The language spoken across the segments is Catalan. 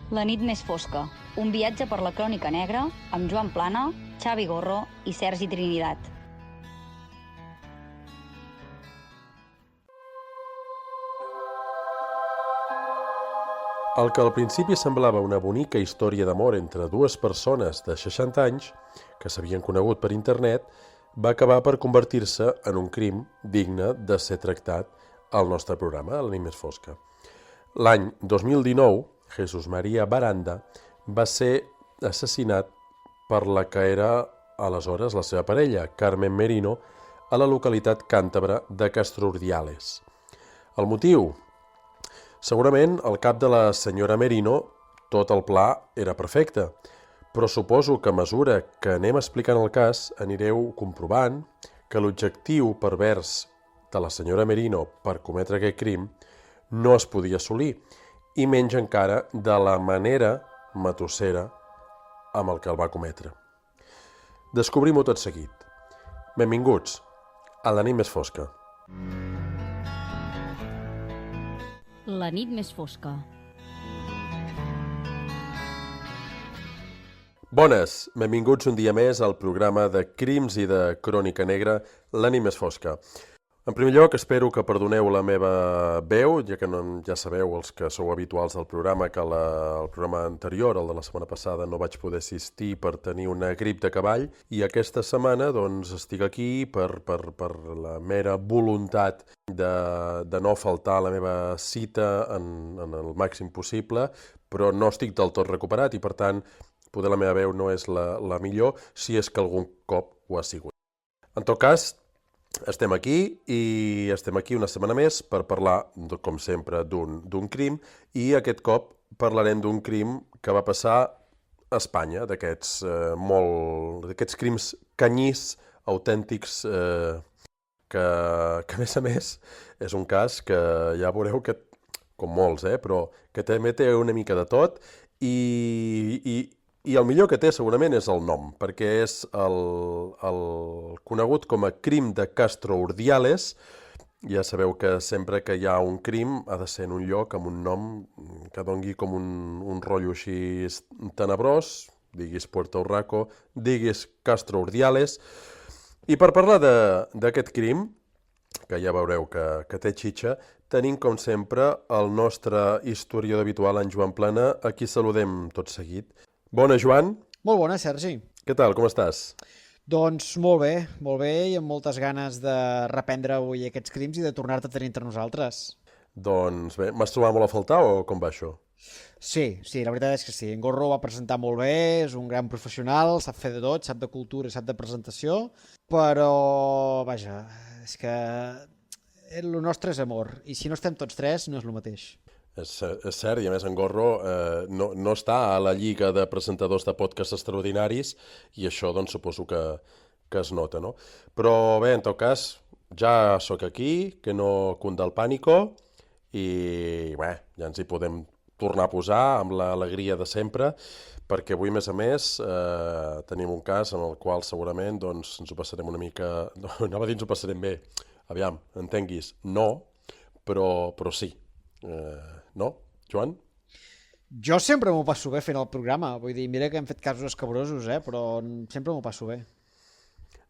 La nit més fosca, un viatge per la crònica negra amb Joan Plana, Xavi Gorro i Sergi Trinidad. El que al principi semblava una bonica història d'amor entre dues persones de 60 anys que s'havien conegut per internet va acabar per convertir-se en un crim digne de ser tractat al nostre programa, La nit més fosca. L'any 2019, Jesús María Baranda va ser assassinat per la que era aleshores la seva parella, Carmen Merino, a la localitat càntabra de Castro Urdiales. El motiu? Segurament, al cap de la senyora Merino, tot el pla era perfecte, però suposo que a mesura que anem explicant el cas anireu comprovant que l'objectiu pervers de la senyora Merino per cometre aquest crim no es podia assolir, i menys encara de la manera matossera amb el que el va cometre. Descobrim-ho tot seguit. Benvinguts a La nit més fosca. La nit més fosca. Bones, benvinguts un dia més al programa de crims i de crònica negra, La nit més fosca. En primer lloc, espero que perdoneu la meva veu, ja que ja sabeu, els que sou habituals del programa, que el programa anterior, el de la setmana passada, no vaig poder assistir per tenir una grip de cavall, i aquesta setmana doncs, estic aquí per la mera voluntat de no faltar a la meva cita en el màxim possible, però no estic del tot recuperat i, per tant, poder la meva veu no és la millor, si és que algun cop ho ha sigut. En tot cas, estem aquí una setmana més per parlar, com sempre, d'un crim, i aquest cop parlarem d'un crim que va passar a Espanya, d'aquests crims canyís, autèntics, que a més és un cas que ja veureu que, com molts, però que també té una mica de tot, i el millor que té segurament és el nom, perquè és el conegut com a crim de Castro Urdiales. Ja sabeu que sempre que hi ha un crim ha de ser en un lloc amb un nom que doni com un rotllo així tenebrós, diguis Puerto Urraco, diguis Castro Urdiales. I per parlar d'aquest crim, que ja veureu que té xitxa, tenim, com sempre, el nostre historiador habitual, en Joan Plana, a qui saludem tot seguit. Bona, Joan. Molt bona, Sergi. Què tal, com estàs? Doncs molt bé i amb moltes ganes de reprendre avui aquests crims i de tornar-te a tenir entre nosaltres. Doncs bé, m'has trobat molt a faltar o com va això? Sí, la veritat és que sí. En Gorro ho va presentar molt bé, és un gran professional, sap fer de tot, sap de cultura i sap de presentació, però, vaja, és que el nostre és amor, i si no estem tots tres no és el mateix. És cert, i a més en Gorro no està a la lliga de presentadors de podcasts extraordinaris, i això doncs suposo que es nota, no? Però bé, en tot cas, ja sóc aquí, que no cunda el pànico, i bé, ja ens hi podem tornar a posar amb l'alegria de sempre, perquè avui, a més, tenim un cas en el qual segurament doncs, ens ho passarem una mica... No, anava a dir ens ho passarem bé. Aviam, entenguis, no, però sí. No, Joan? Jo sempre m'ho passo bé fent el programa, vull dir, mira que hem fet casos escabrosos, però sempre m'ho passo bé.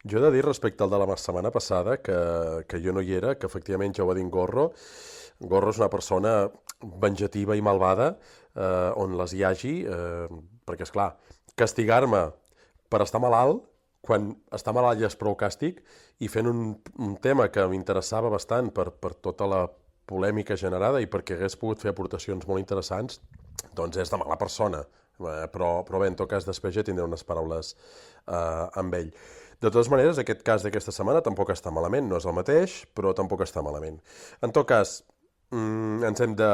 Jo he de dir respecte al de la setmana passada que jo no hi era, que efectivament ja ho va dir en Gorro. Gorro és una persona venjativa i malvada, on les hi hagi, perquè, esclar, castigar-me per estar malalt, quan estar malalt ja és prou càstig, i fent un tema que m'interessava bastant per tota la polèmica generada i perquè hagués pogut fer aportacions molt interessants, doncs és de mala persona. Però bé, en tot cas, després ja tindré unes paraules amb ell. De totes maneres, aquest cas d'aquesta setmana tampoc està malament, no és el mateix, però tampoc està malament. En tot cas, ens hem de...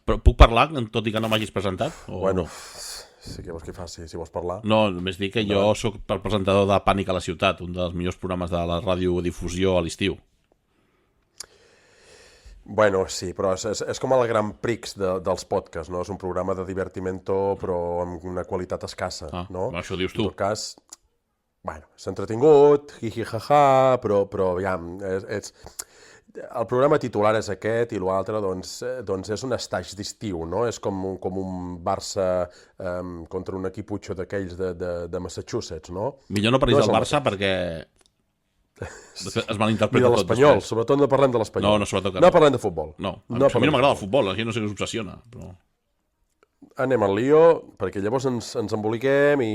Però puc parlar, tot i que no m'hagis presentat? Bueno, sí que vols que faci, si vols parlar. No, només dic que jo sóc el presentador de Pànic a la ciutat, un dels millors programes de la radiodifusió a l'estiu. Bueno, sí, però és com el Gran Prix dels podcasts, no? És un programa de divertimento, però amb una qualitat escassa, no? Això dius tu. En tot cas, bueno, és entretingut, hi-hi-ha-ha, però ja, el programa titular és aquest i l'altre doncs és un estatge d'estiu, no? És com un Barça contra un equiputxo d'aquells de Massachusetts, no? Millor no parlis No és del el Barça perquè es malinterpreta Ni de tot l'Espanyol, després. sobretot no parlem de l'Espanyol. No, sobretot que no. no. Parlem de futbol. No, a mi no m'agrada el futbol, la gent no sé què us obsessiona. Però... Anem al lío, perquè llavors ens emboliquem i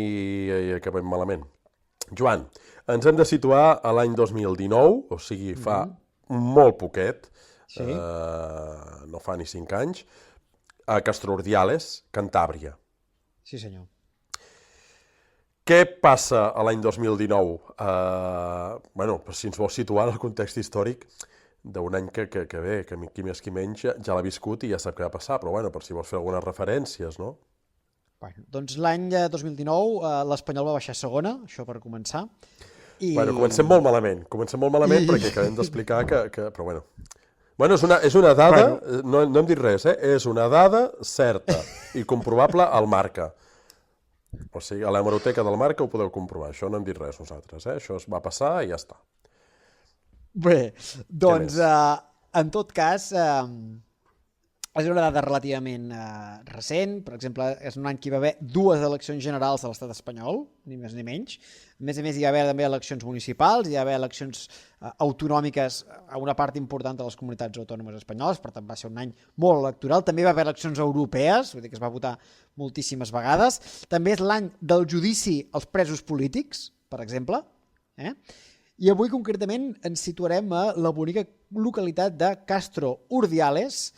acabem malament. Joan, ens hem de situar a l'any 2019, o sigui, fa molt poquet, Sí. no fa ni 5 anys, a Castrourdiales, Cantàbria. Sí, senyor. Què passa a l'any 2019? Bueno, si ens vols situar en el context històric d'un any que bé, que qui més qui menys ja l'ha viscut i ja sap què va passar, però bueno, per si vols fer algunes referències, no? Bueno, doncs l'any 2019 l'Espanyol va baixar a segona, això per començar. Bueno, comencem molt malament perquè acabem d'explicar que... Però bueno. Bueno, és una dada, no hem dit res, és una dada certa i comprovable al Marca. O sigui, a l'hemeroteca del Marca ho podeu comprovar, això no hem dit res nosaltres, això es va passar i ja està. Bé, doncs, en tot cas, és una dada relativament recent. Per exemple, és un any que hi va haver 2 eleccions generals a l'estat espanyol, ni més ni menys. A més, hi va haver també eleccions municipals, hi va haver eleccions autonòmiques a una part important de les comunitats autònomes espanyoles, per tant va ser un any molt electoral. També va haver eleccions europees, vull dir que es va votar moltíssimes vegades. També és l'any del judici als presos polítics, per exemple. I avui concretament ens situarem a la bonica localitat de Castro Urdiales,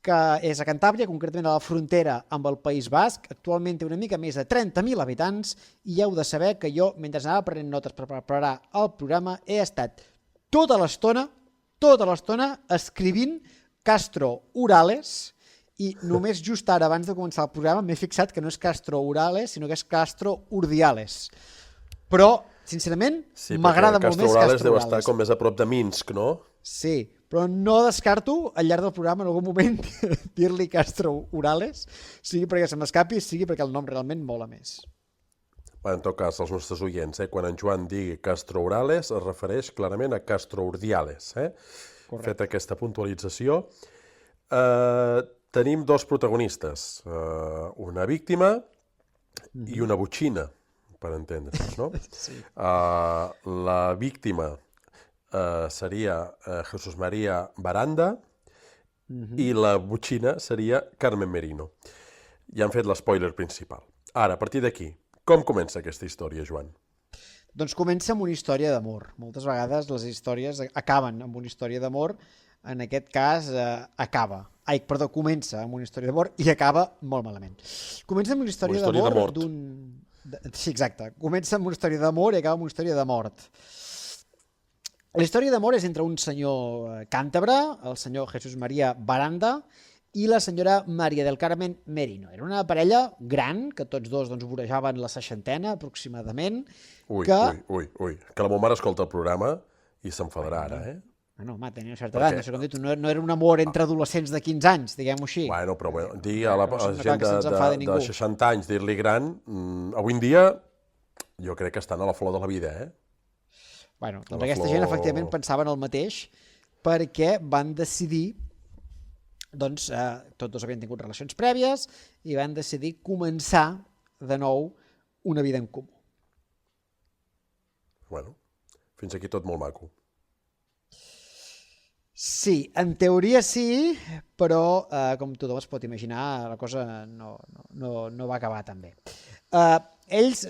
que és a Cantàbria, concretament a la frontera amb el País Basc. Actualment té una mica més de 30.000 habitants i heu de saber que jo, mentre anava prenent notes per preparar el programa, he estat tota l'estona escrivint Castro Urales i només just ara, abans de començar el programa, m'he fixat que no és Castro Urales, sinó que és Castro Urdiales. Però, sincerament, m'agrada molt més Castro Urales. Castro Urales deu estar com més a prop de Minsk, no? Sí, però no descarto al llarg del programa en algun moment dir-li Castro Urales, sigui perquè se m'escapi, sigui perquè el nom realment mola més. En tot cas, els nostres oients, quan en Joan digui Castro Urales, es refereix clarament a Castro Urdiales. Feta aquesta puntualització. Tenim 2 protagonistes, una víctima i una botxina, per entendre's, no? Sí. La víctima seria Jesús María Baranda i la botxina seria Carmen Merino. Ja han fet l'spoiler principal. Ara, a partir d'aquí, com comença aquesta història, Joan? Doncs comença amb una història d'amor. Moltes vegades les històries acaben amb una història d'amor. En aquest cas, comença amb una història d'amor i acaba molt malament. Comença amb una història d'amor d'un... Sí, exacte. Comença amb una història d'amor i acaba amb una història de mort. La història d'amor és entre un senyor càntabre, el senyor Jesús María Baranda, i la senyora María del Carmen Merino. Era una parella gran, que tots dos vorejaven la 60ena aproximadament. Ui, que la meva mare escolta el programa i s'enfadarà ara, Bueno, home, tenia una certa edat, no sé com dir-ho, no era un amor entre adolescents de 15 anys, diguem-ho així. Bueno, però dir a la gent de 60 anys, dir-li gran, avui en dia jo crec que estan a la flor de la vida, Bueno, doncs aquesta gent efectivament pensaven el mateix perquè van decidir, doncs tots dos havien tingut relacions prèvies i van decidir començar de nou una vida en comú. Bueno, fins aquí tot molt maco. Sí, en teoria sí, però com tothom es pot imaginar, la cosa no va acabar tan bé. Ells,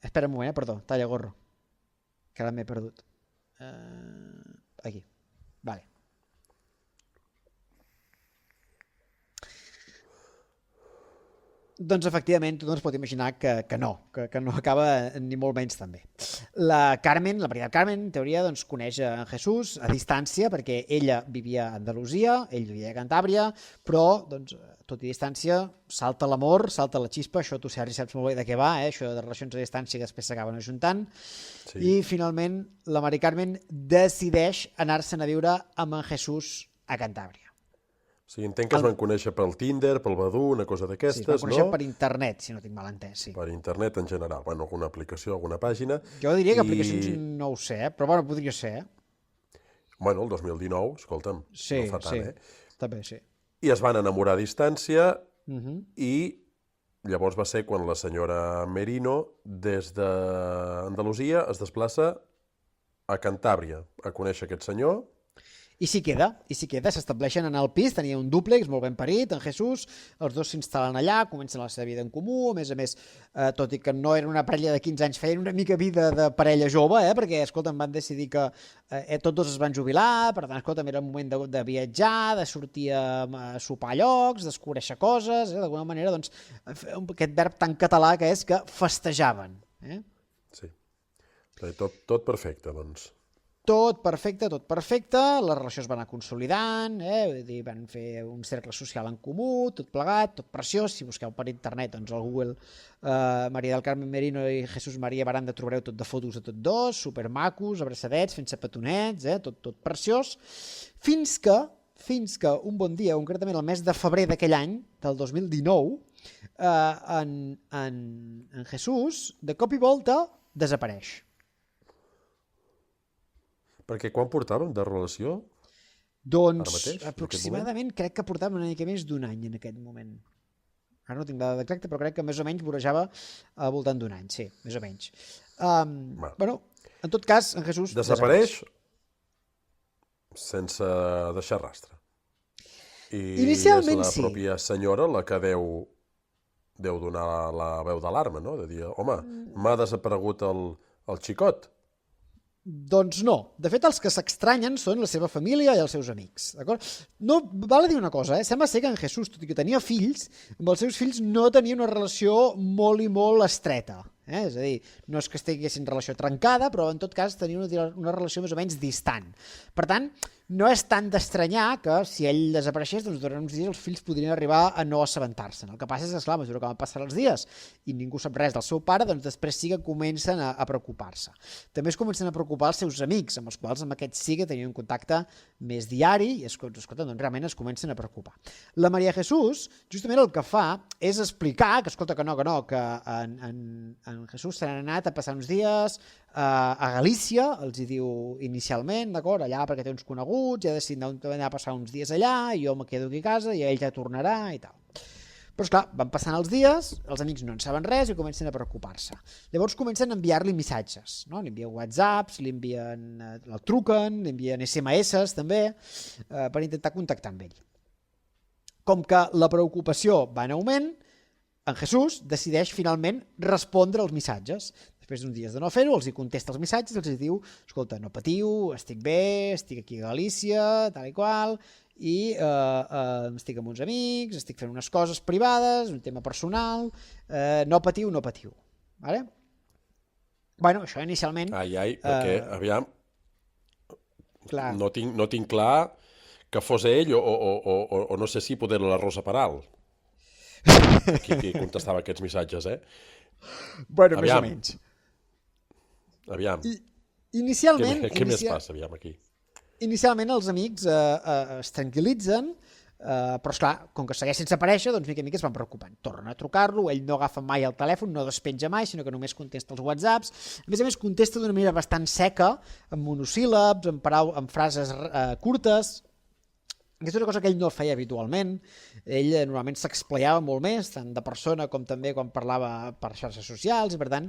espera un moment, perdó, talla gorro, que ara m'he perdut. Aquí, vale. Doncs efectivament tothom es pot imaginar que no acaba ni molt menys també. La Carmen, la Maria del Carmen, en teoria doncs, coneix en Jesús a distància perquè ella vivia a Andalusia, ell vivia a Cantàbria, però doncs, tot i distància salta l'amor, salta la xispa, això tu Sergi saps molt bé de què va, això de relacions a distància que després s'acaben ajuntant, sí. I finalment la Maria Carmen decideix anar-se'n a viure amb en Jesús a Cantàbria. Sí, entenc que es van conèixer pel Tinder, pel Badoo, una cosa d'aquestes, no? Sí, es van conèixer per internet, si no tinc mal entès, sí. Per internet en general, bueno, alguna aplicació, alguna pàgina. Jo diria que aplicacions no ho sé, però bueno, podria ser, Bueno, el 2019, escolta'm, Sí, no fa tant, sí, també sí. I es van enamorar a distància Uh i llavors va ser quan la senyora Merino, des d'Andalusia, es desplaça a Cantàbria a conèixer aquest senyor. I s'hi queda, s'estableixen en el pis, tenia un dúplex molt ben parit, en Jesús, els dos s'instal·len allà, comencen la seva vida en comú, a més, tot i que no era una parella de 15 anys, feien una mica vida de parella jove, perquè, escolta'm, van decidir que tots dos es van jubilar, per tant, escolta'm, era un moment de viatjar, de sortir a sopar a llocs, de descobreixer coses, d'alguna manera, doncs, aquest verb tan català que és que festejaven. Sí. Tot perfecte, doncs. Tot perfecte, la relació es va anar consolidant, vull dir, van fer un cercle social en comú, tot plegat, tot preciós, si busqueu per internet, doncs al Google Maria del Carmen Merino i Jesús María Baranda trobareu tot de fotos de tots dos, supermacos, abraçadets, fent-se petonets, tot preciós, fins que un bon dia, concretament el mes de febrer d'aquell any, del 2019, en Jesús, de cop i volta, desapareix. Perquè quan portàvem de relació? Doncs mateix, aproximadament crec que portàvem una mica més d'un any en aquest moment. Ara no tinc la data exacta, però crec que més o menys vorejava al voltant d'un any, sí, més o menys. Bueno, en tot cas, en Jesús desapareix sense deixar rastre. I inicialment és la pròpia senyora la que deu donar la veu d'alarma, no? De dir, home, m'ha desaparegut el xicot. Doncs no. De fet, els que s'extranyen són la seva família i els seus amics. D'acord? No, val a dir una cosa, sembla ser que en Jesús, tot i que tenia fills, amb els seus fills no tenia una relació molt i molt estreta. És a dir, no és que estiguessin relació trencada, però en tot cas tenia una relació més o menys distant. Per tant, no és tant d'estranyar que si ell desapareixés, doncs durant uns dies els fills podrien arribar a no assabentar-se'n. El que passa és que, clar, a mesura que van passar els dies i ningú sap res del seu pare, doncs després sí que comencen a preocupar-se. També es comencen a preocupar els seus amics, amb els quals amb aquests sí que tenien un contacte més diari i escolta, doncs realment es comencen a preocupar. La Maria Jesús, justament el que fa és explicar que, escolta, que no, que en Jesús se n'ha anat a passar uns dies a Galícia, els hi diu inicialment, d'acord, allà perquè té uns coneguts, i ha decidit anar a passar uns dies allà, i jo me quedo aquí a casa, i ell ja tornarà, i tal. Però, esclar, van passant els dies, els amics no en saben res i comencen a preocupar-se. Llavors comencen a enviar-li missatges, no? Li envien whatsapps, el truquen, li envien SMS, també, per intentar contactar amb ell. Com que la preocupació va en augment, en Jesús decideix finalment respondre als missatges. Després d'uns dies de no fer-ho, els hi contesta els missatges, els diu, escolta, no patiu, estic bé, estic aquí a Galícia, tal i qual, i estic amb uns amics, estic fent unes coses privades, un tema personal, no patiu. Vale? Bueno, això inicialment... Perquè, aviam, clar. No tinc clar que fos ell o no sé si poder la Rosa Peral. Qui contestava aquests missatges, Bueno, aviam. més o menys. Aviam. Inicialment... Què més passa, aviam, aquí? Inicialment els amics es tranquil·litzen, però esclar, com que segueix sense aparèixer, doncs mica en mica es van preocupant. Tornen a trucar-lo, ell no agafa mai el telèfon, no despenja mai, sinó que només contesta els whatsapps. A més, contesta d'una manera bastant seca, amb monosíl·labs, amb frases curtes. Aquesta és una cosa que ell no feia habitualment. Ell normalment s'explayava molt més, tant de persona com també quan parlava per xarxes socials, i per tant,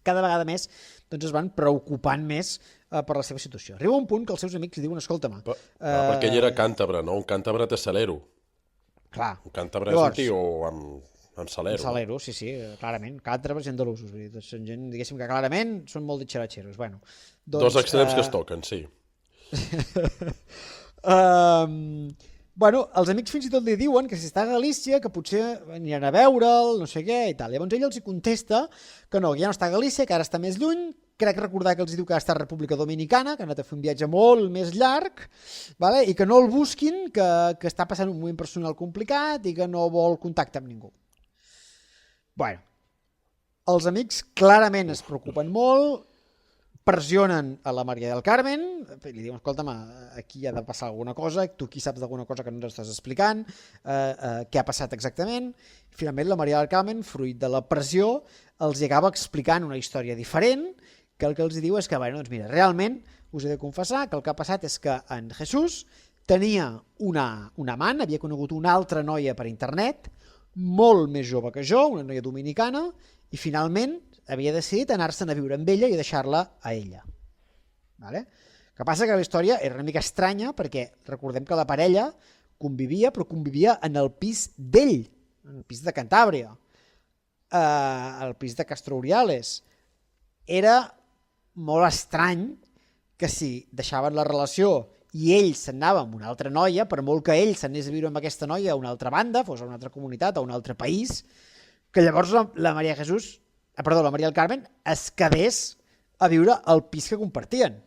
cada vegada més doncs es van preocupant més per la seva situació. Arriba un punt que els seus amics li diuen, escolta-me... Perquè ell era càntabre, no? Un càntabre té salero. Clar. Un càntabre és un tio amb salero. Amb salero, sí, clarament. Càntabres i andalusos. Són gent, diguéssim, que clarament són molt ditxaratxeros. Bueno, doncs, dos extrems que es toquen, sí. Bueno, els amics fins i tot li diuen que si està a Galícia, que potser aniran a veure'l, no sé què, i tal. Llavors ell els hi contesta que no, que ja no està a Galícia, que ara està més lluny, crec recordar que els diu que ara està a República Dominicana, que ha anat a fer un viatge molt més llarg, vale? I que no el busquin, que està passant un moment personal complicat i que no vol contacte amb ningú. Bueno, els amics clarament es preocupen molt, pressionen a la Maria del Carmen, li diuen, escolta'm, aquí ha de passar alguna cosa, tu aquí saps d'alguna cosa que no ens estàs explicant, què ha passat exactament. Finalment la Maria del Carmen, fruit de la pressió, els acaba explicant una història diferent que el que els diu és que, bueno, doncs mira, realment us he de confessar que el que ha passat és que en Jesús tenia un amant, havia conegut una altra noia per internet, molt més jove que jo, una noia dominicana, i finalment havia decidit anar-se'n a viure amb ella i deixar-la a ella. Vale? El que passa que la història era una mica estranya perquè recordem que la parella convivia, però convivia en el pis d'ell, en el pis de Cantàbria, el pis de Castro Urdiales. Era molt estrany que si deixaven la relació i ell s'anava amb una altra noia, per molt que ell s'anés a viure amb aquesta noia a una altra banda, fos a una altra comunitat, a un altre país, que llavors la Maria del Carmen es quedés a viure al pis que compartien.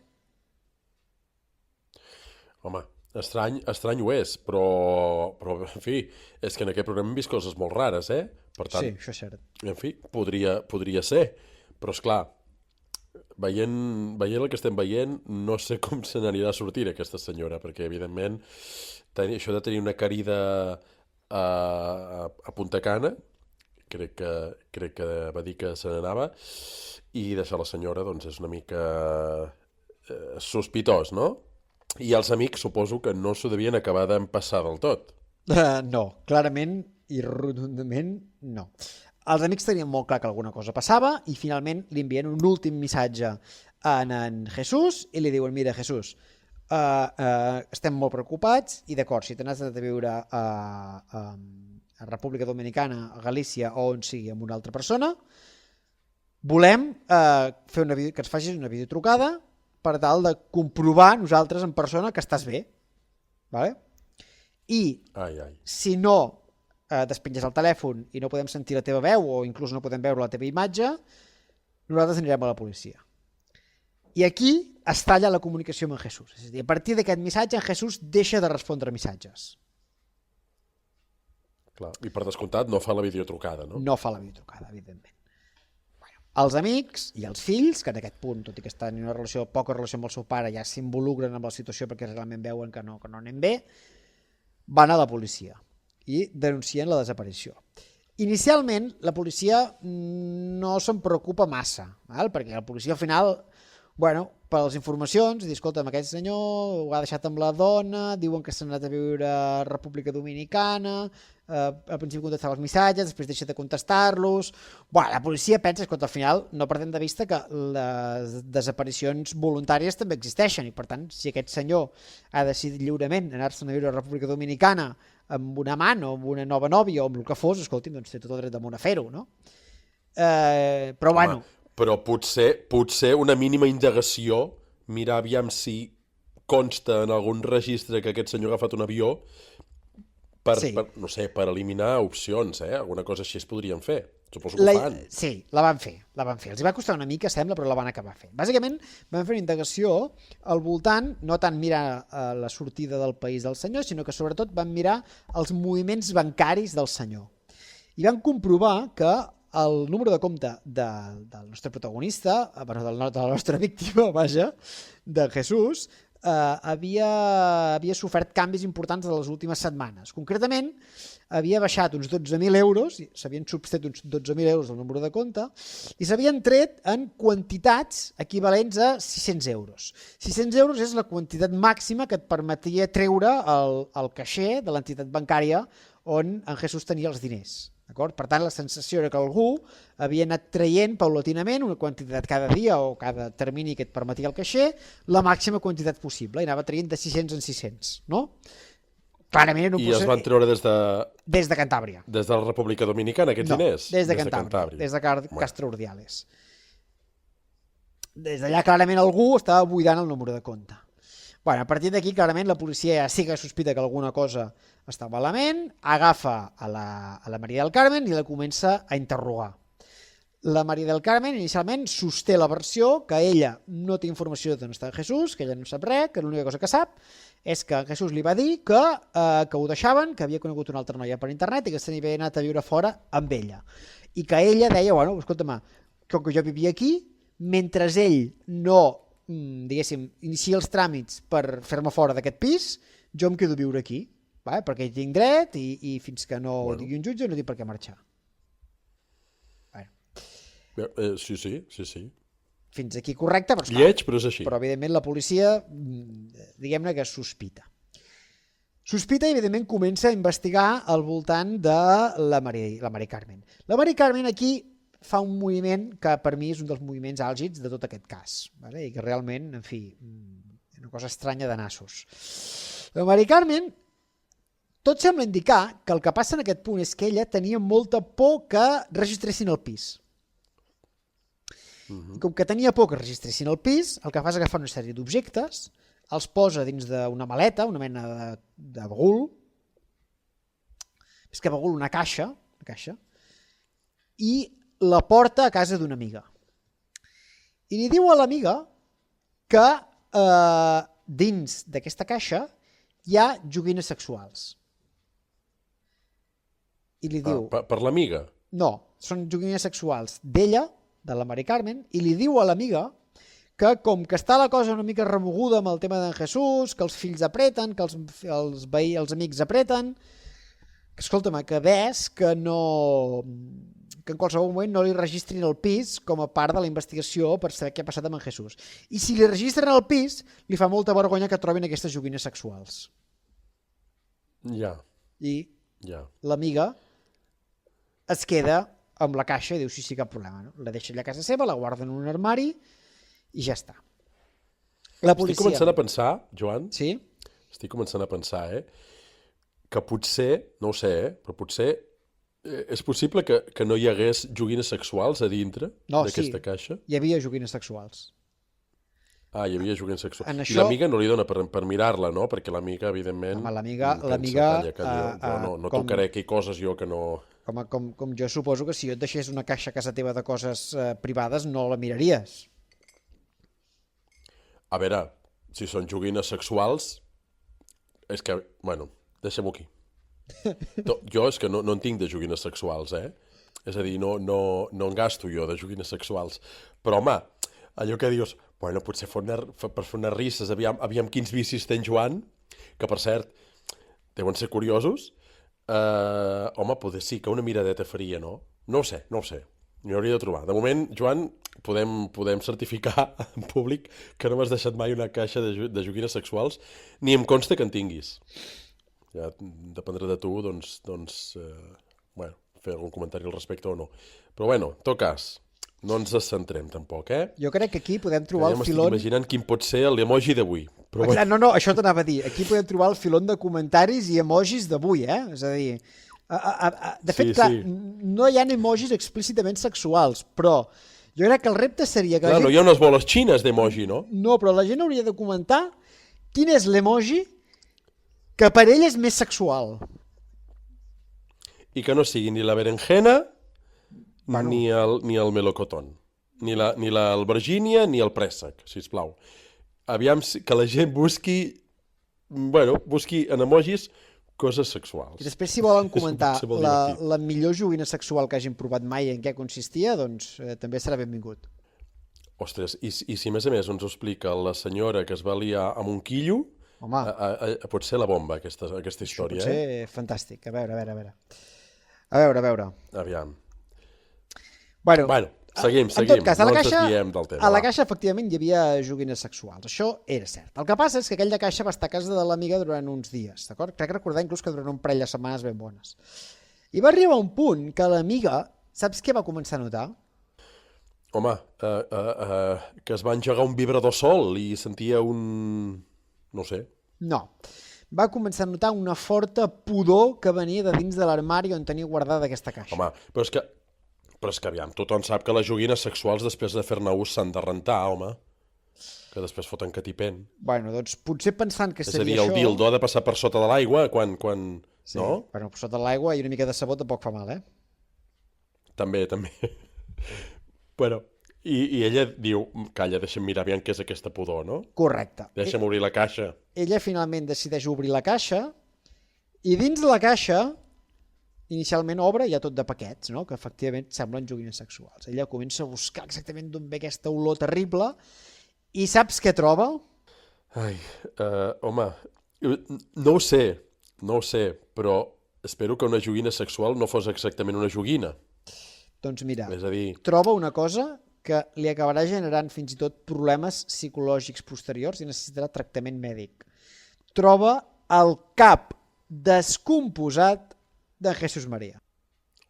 Home, estrany ho és, però en fi, és que en aquest programa hem vist coses molt rares, Per tant, sí, això és cert. En fi, podria ser, però és clar, veient el que estem veient, no sé com se n'anirà a sortir aquesta senyora, perquè evidentment això de tenir una querida a Punta Cana, crec que va dir que se n'anava, i deixar la senyora doncs és una mica sospitós, no? I els amics suposo que no s'ho devien acabar d'empassar del tot. No, clarament i rotundament no. Els amics tenien molt clar que alguna cosa passava i finalment li envien un últim missatge a en Jesús i li diuen, mira Jesús, estem molt preocupats i d'acord, si te n'has de viure a República Dominicana, a Galícia o on sigui amb una altra persona, volem fer que ens facis una videotrucada per tal de comprovar nosaltres en persona que estàs bé. Vale? I si no despenges el telèfon i no podem sentir la teva veu o inclús no podem veure la teva imatge, nosaltres anirem a la policia. I aquí es talla la comunicació amb en Jesús. És a dir, a partir d'aquest missatge, en Jesús deixa de respondre missatges. Clar, i per descomptat no fa la videotrucada, no? No fa la videotrucada, evidentment. Els amics i els fills, que en aquest punt, tot i que estan en una poca relació amb el seu pare, ja s'involucren amb la situació perquè realment veuen que no anem bé, van a la policia i denuncien la desaparició. Inicialment, la policia no se'n preocupa massa, perquè la policia al final, per les informacions, diu, escolta, aquest senyor ho ha deixat amb la dona, diuen que s'ha anat a viure a República Dominicana, al principi contestava els missatges, després deixa de contestar-los. La policia pensa que al final no perdem de vista que les desaparicions voluntàries també existeixen i per tant si aquest senyor ha decidit lliurement anar-se'n a viure a la República Dominicana amb un amant o amb una nova nòvia o amb el que fos, escolti'm, doncs té tot el dret del món a fer-ho, no? Però Home, però potser una mínima indagació, mirar aviam si consta en algun registre que aquest senyor ha agafat un avió per eliminar opcions, alguna cosa així es podrien fer. Suposo que ho fan. Sí, la van fer. Els hi va costar una mica, sembla, però la van acabar fent. Bàsicament, van fer una indagació al voltant, no tant mirar la sortida del país del senyor, sinó que sobretot van mirar els moviments bancaris del senyor. I van comprovar que el número de compte del nostre protagonista, de la nostra víctima, de Jesús, havia sofert canvis importants de les últimes setmanes. Concretament, havia baixat uns 12.000 euros, s'havien substituït uns 12.000 euros del número de compte, i s'havien tret en quantitats equivalents a 600 euros. 600 euros és la quantitat màxima que et permetia treure el caixer de l'entitat bancària on en Jesús tenia els diners. Per tant, la sensació era que algú havia anat traient paulatinament una quantitat cada dia o cada termini que et permetia el caixer, la màxima quantitat possible, i anava traient de 600 en 600, no? Clarament era un procés... I es van treure des de Cantàbria. Des de la República Dominicana, aquests diners? Des de Cantàbria, des de Castro Urdiales. Des d'allà clarament algú estava buidant el número de compte. A partir d'aquí, clarament, la policia ja sí que sospita que alguna cosa està malament, agafa a la Maria del Carmen i la comença a interrogar. La Maria del Carmen inicialment sosté la versió que ella no té informació d'on està Jesús, que ella no sap res, que l'única cosa que sap és que Jesús li va dir que ho deixaven, que havia conegut una altra noia per internet i que se n'havia anat a viure fora amb ella. I que ella deia, escolta'm, com que jo vivia aquí, mentre ell no inicia els tràmits per fer-me fora d'aquest pis, jo em quedo a viure aquí, perquè hi tinc dret i fins que no ho digui un jutge no tinc per què marxar. Sí. Fins aquí correcte, però, Lleig, però és així. però evidentment la policia, diguem-ne que sospita. Sospita i evidentment comença a investigar al voltant de la Mari Carmen. La Mari Carmen aquí fa un moviment que per mi és un dels moviments àlgids de tot aquest cas, vale? I que realment, en fi, una cosa estranya de nassos. La Mari Carmen, tot sembla indicar que el que passa en aquest punt és que ella tenia molta por que registressin el pis. I com que tenia por que registressin el pis, el que fa és agafar una sèrie d'objectes, els posa dins d'una maleta, una mena de bagul, és que bagul, una caixa, i la porta a casa d'una amiga. I li diu a l'amiga que dins d'aquesta caixa hi ha joguines sexuals. I li diu... Per l'amiga? No, són joguines sexuals d'ella, de la Mari Carmen, i li diu a l'amiga que com que està la cosa una mica remoguda amb el tema d'en Jesús, que els fills apreten, que els amics apreten, que escolta'm, que ves que en qualsevol moment no li registrin el pis com a part de la investigació per saber què ha passat amb en Jesús. I si li registren el pis, li fa molta vergonya que trobin aquestes joguines sexuals. Ja. I l'amiga es queda amb la caixa i diu sí, cap problema. No? La deixa allà a casa seva, la guarda en un armari i ja està. La policia... Estic començant a pensar, Joan, sí? Estic començant a pensar, que potser, no ho sé, però potser és possible que no hi hagués joguines sexuals a dintre d'aquesta caixa? Hi havia joguines sexuals. Ah, hi havia joguines sexuals. Això... I l'amiga no li dona per mirar-la, no? Perquè l'amiga, evidentment... Home, l'amiga... Jo no tocaré aquí coses jo que no... Com jo suposo que si jo et deixés una caixa a casa teva de coses privades no la miraries. A veure, si són joguines sexuals, és que, bueno, deixem-ho aquí. Jo és que no en tinc de joguines sexuals, És a dir, no en gasto jo de joguines sexuals. Però, home, allò que dius, bueno, potser per fer unes risses, aviam quins vicis té en Joan, que, per cert, deuen ser curiosos. Home, poder sí que una miradeta faria, no? No ho sé. N'hi hauria de trobar. De moment, Joan, podem certificar en públic que no m'has deixat mai una caixa de joguines sexuals, ni em consta que en tinguis. Ja dependrà de tu, bueno, fer algun comentari al respecte o no. Però bueno, en tot cas, no ens centrem tampoc, Jo crec que aquí podem trobar el filon... Ja m'estic imaginant quin pot ser l'emoji d'avui. Però... Clar, no, això t'anava a dir. Aquí podem trobar el filon de comentaris i emojis d'avui, És a dir... De fet, clar, no hi ha emojis explícitament sexuals, però jo crec que el repte seria que... Clar, no hi ha unes boles xines d'emoji, no? No, però la gent hauria de comentar quin és l'emoji que per ell és més sexual. I que no sigui ni la berenjena ni el melocotón, ni l'albergínia ni el préssec, sisplau. Aviam que la gent busqui en emojis coses sexuals. I després, si volen comentar la millor joguina sexual que hagin provat mai i en què consistia, doncs també serà benvingut. Ostres, i si a més a més ens ho explica la senyora que es va liar amb un quillo, pot ser la bomba, aquesta història. Pot ser fantàstic. A veure. Aviam. Bueno, seguim, en tot cas, no ens desviem del tema. A la caixa, efectivament, hi havia joguines sexuals. Això era cert. El que passa és que aquella caixa va estar a casa de l'amiga durant uns dies, d'acord? Crec recordar inclús que durant un parell de setmanes ben bones. I va arribar un punt que l'amiga, saps què va començar a notar? Home, que es va engegar un vibrador sol i sentia un... no sé. No. Va començar a notar una forta pudor que venia de dins de l'armari on tenia guardada aquesta caixa. Home, però és que aviam, tothom sap que les joguines sexuals després de fer-ne ús s'han de rentar, home. Que després foten catipent. Bueno, doncs potser pensant que seria això... És a dir, el dildo ha de passar per sota de l'aigua quan... Sí, no? Bueno, per sota de l'aigua i una mica de sabó tampoc fa mal, També. Bueno, i ella diu, calla, deixa'm mirar aviam què és aquesta pudor, no? Correcte. Deixa'm obrir la caixa. Ella finalment decideix obrir la caixa i dins la caixa inicialment obre ja tot de paquets, no? Que efectivament semblen joguines sexuals. Ella comença a buscar exactament d'on ve aquesta olor terrible i saps què troba? Ai, home, no ho sé, però espero que una joguina sexual no fos exactament una joguina. Doncs mira, és a dir... troba una cosa que li acabarà generant fins i tot problemes psicològics posteriors i necessitarà tractament mèdic. Troba el cap descomposat de Jesús María.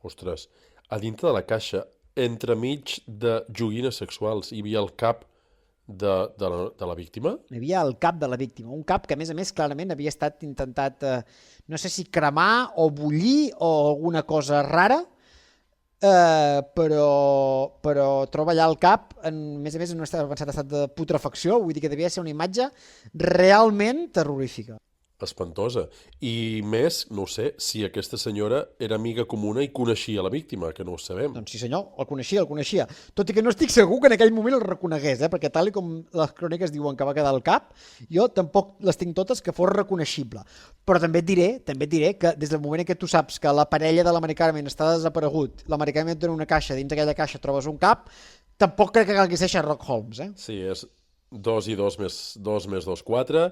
Ostres, a dintre de la caixa, entremig de joguines sexuals, hi havia el cap de la víctima? Hi havia el cap de la víctima, un cap que a més clarament havia estat intentat, no sé si cremar o bullir o alguna cosa rara, però troba allà el cap, a més en un avançat estat de putrefacció, vull dir que devia ser una imatge realment terrorífica. Espantosa. I més, no ho sé, si aquesta senyora era amiga comuna i coneixia la víctima, que no ho sabem. Doncs sí senyor, el coneixia. Tot i que no estic segur que en aquell moment el reconegués, perquè tal com les cròniques diuen que va quedar al cap, jo tampoc les tinc totes que fos reconeixible. Però també et diré que des del moment en què tu saps que la parella de la Mari Carmen està desaparegut, la Mari Carmen té una caixa, dins aquella caixa trobes un cap, tampoc crec que calgui ser Sherlock Holmes, eh? Sí, és 2 i 2 més 2, 4,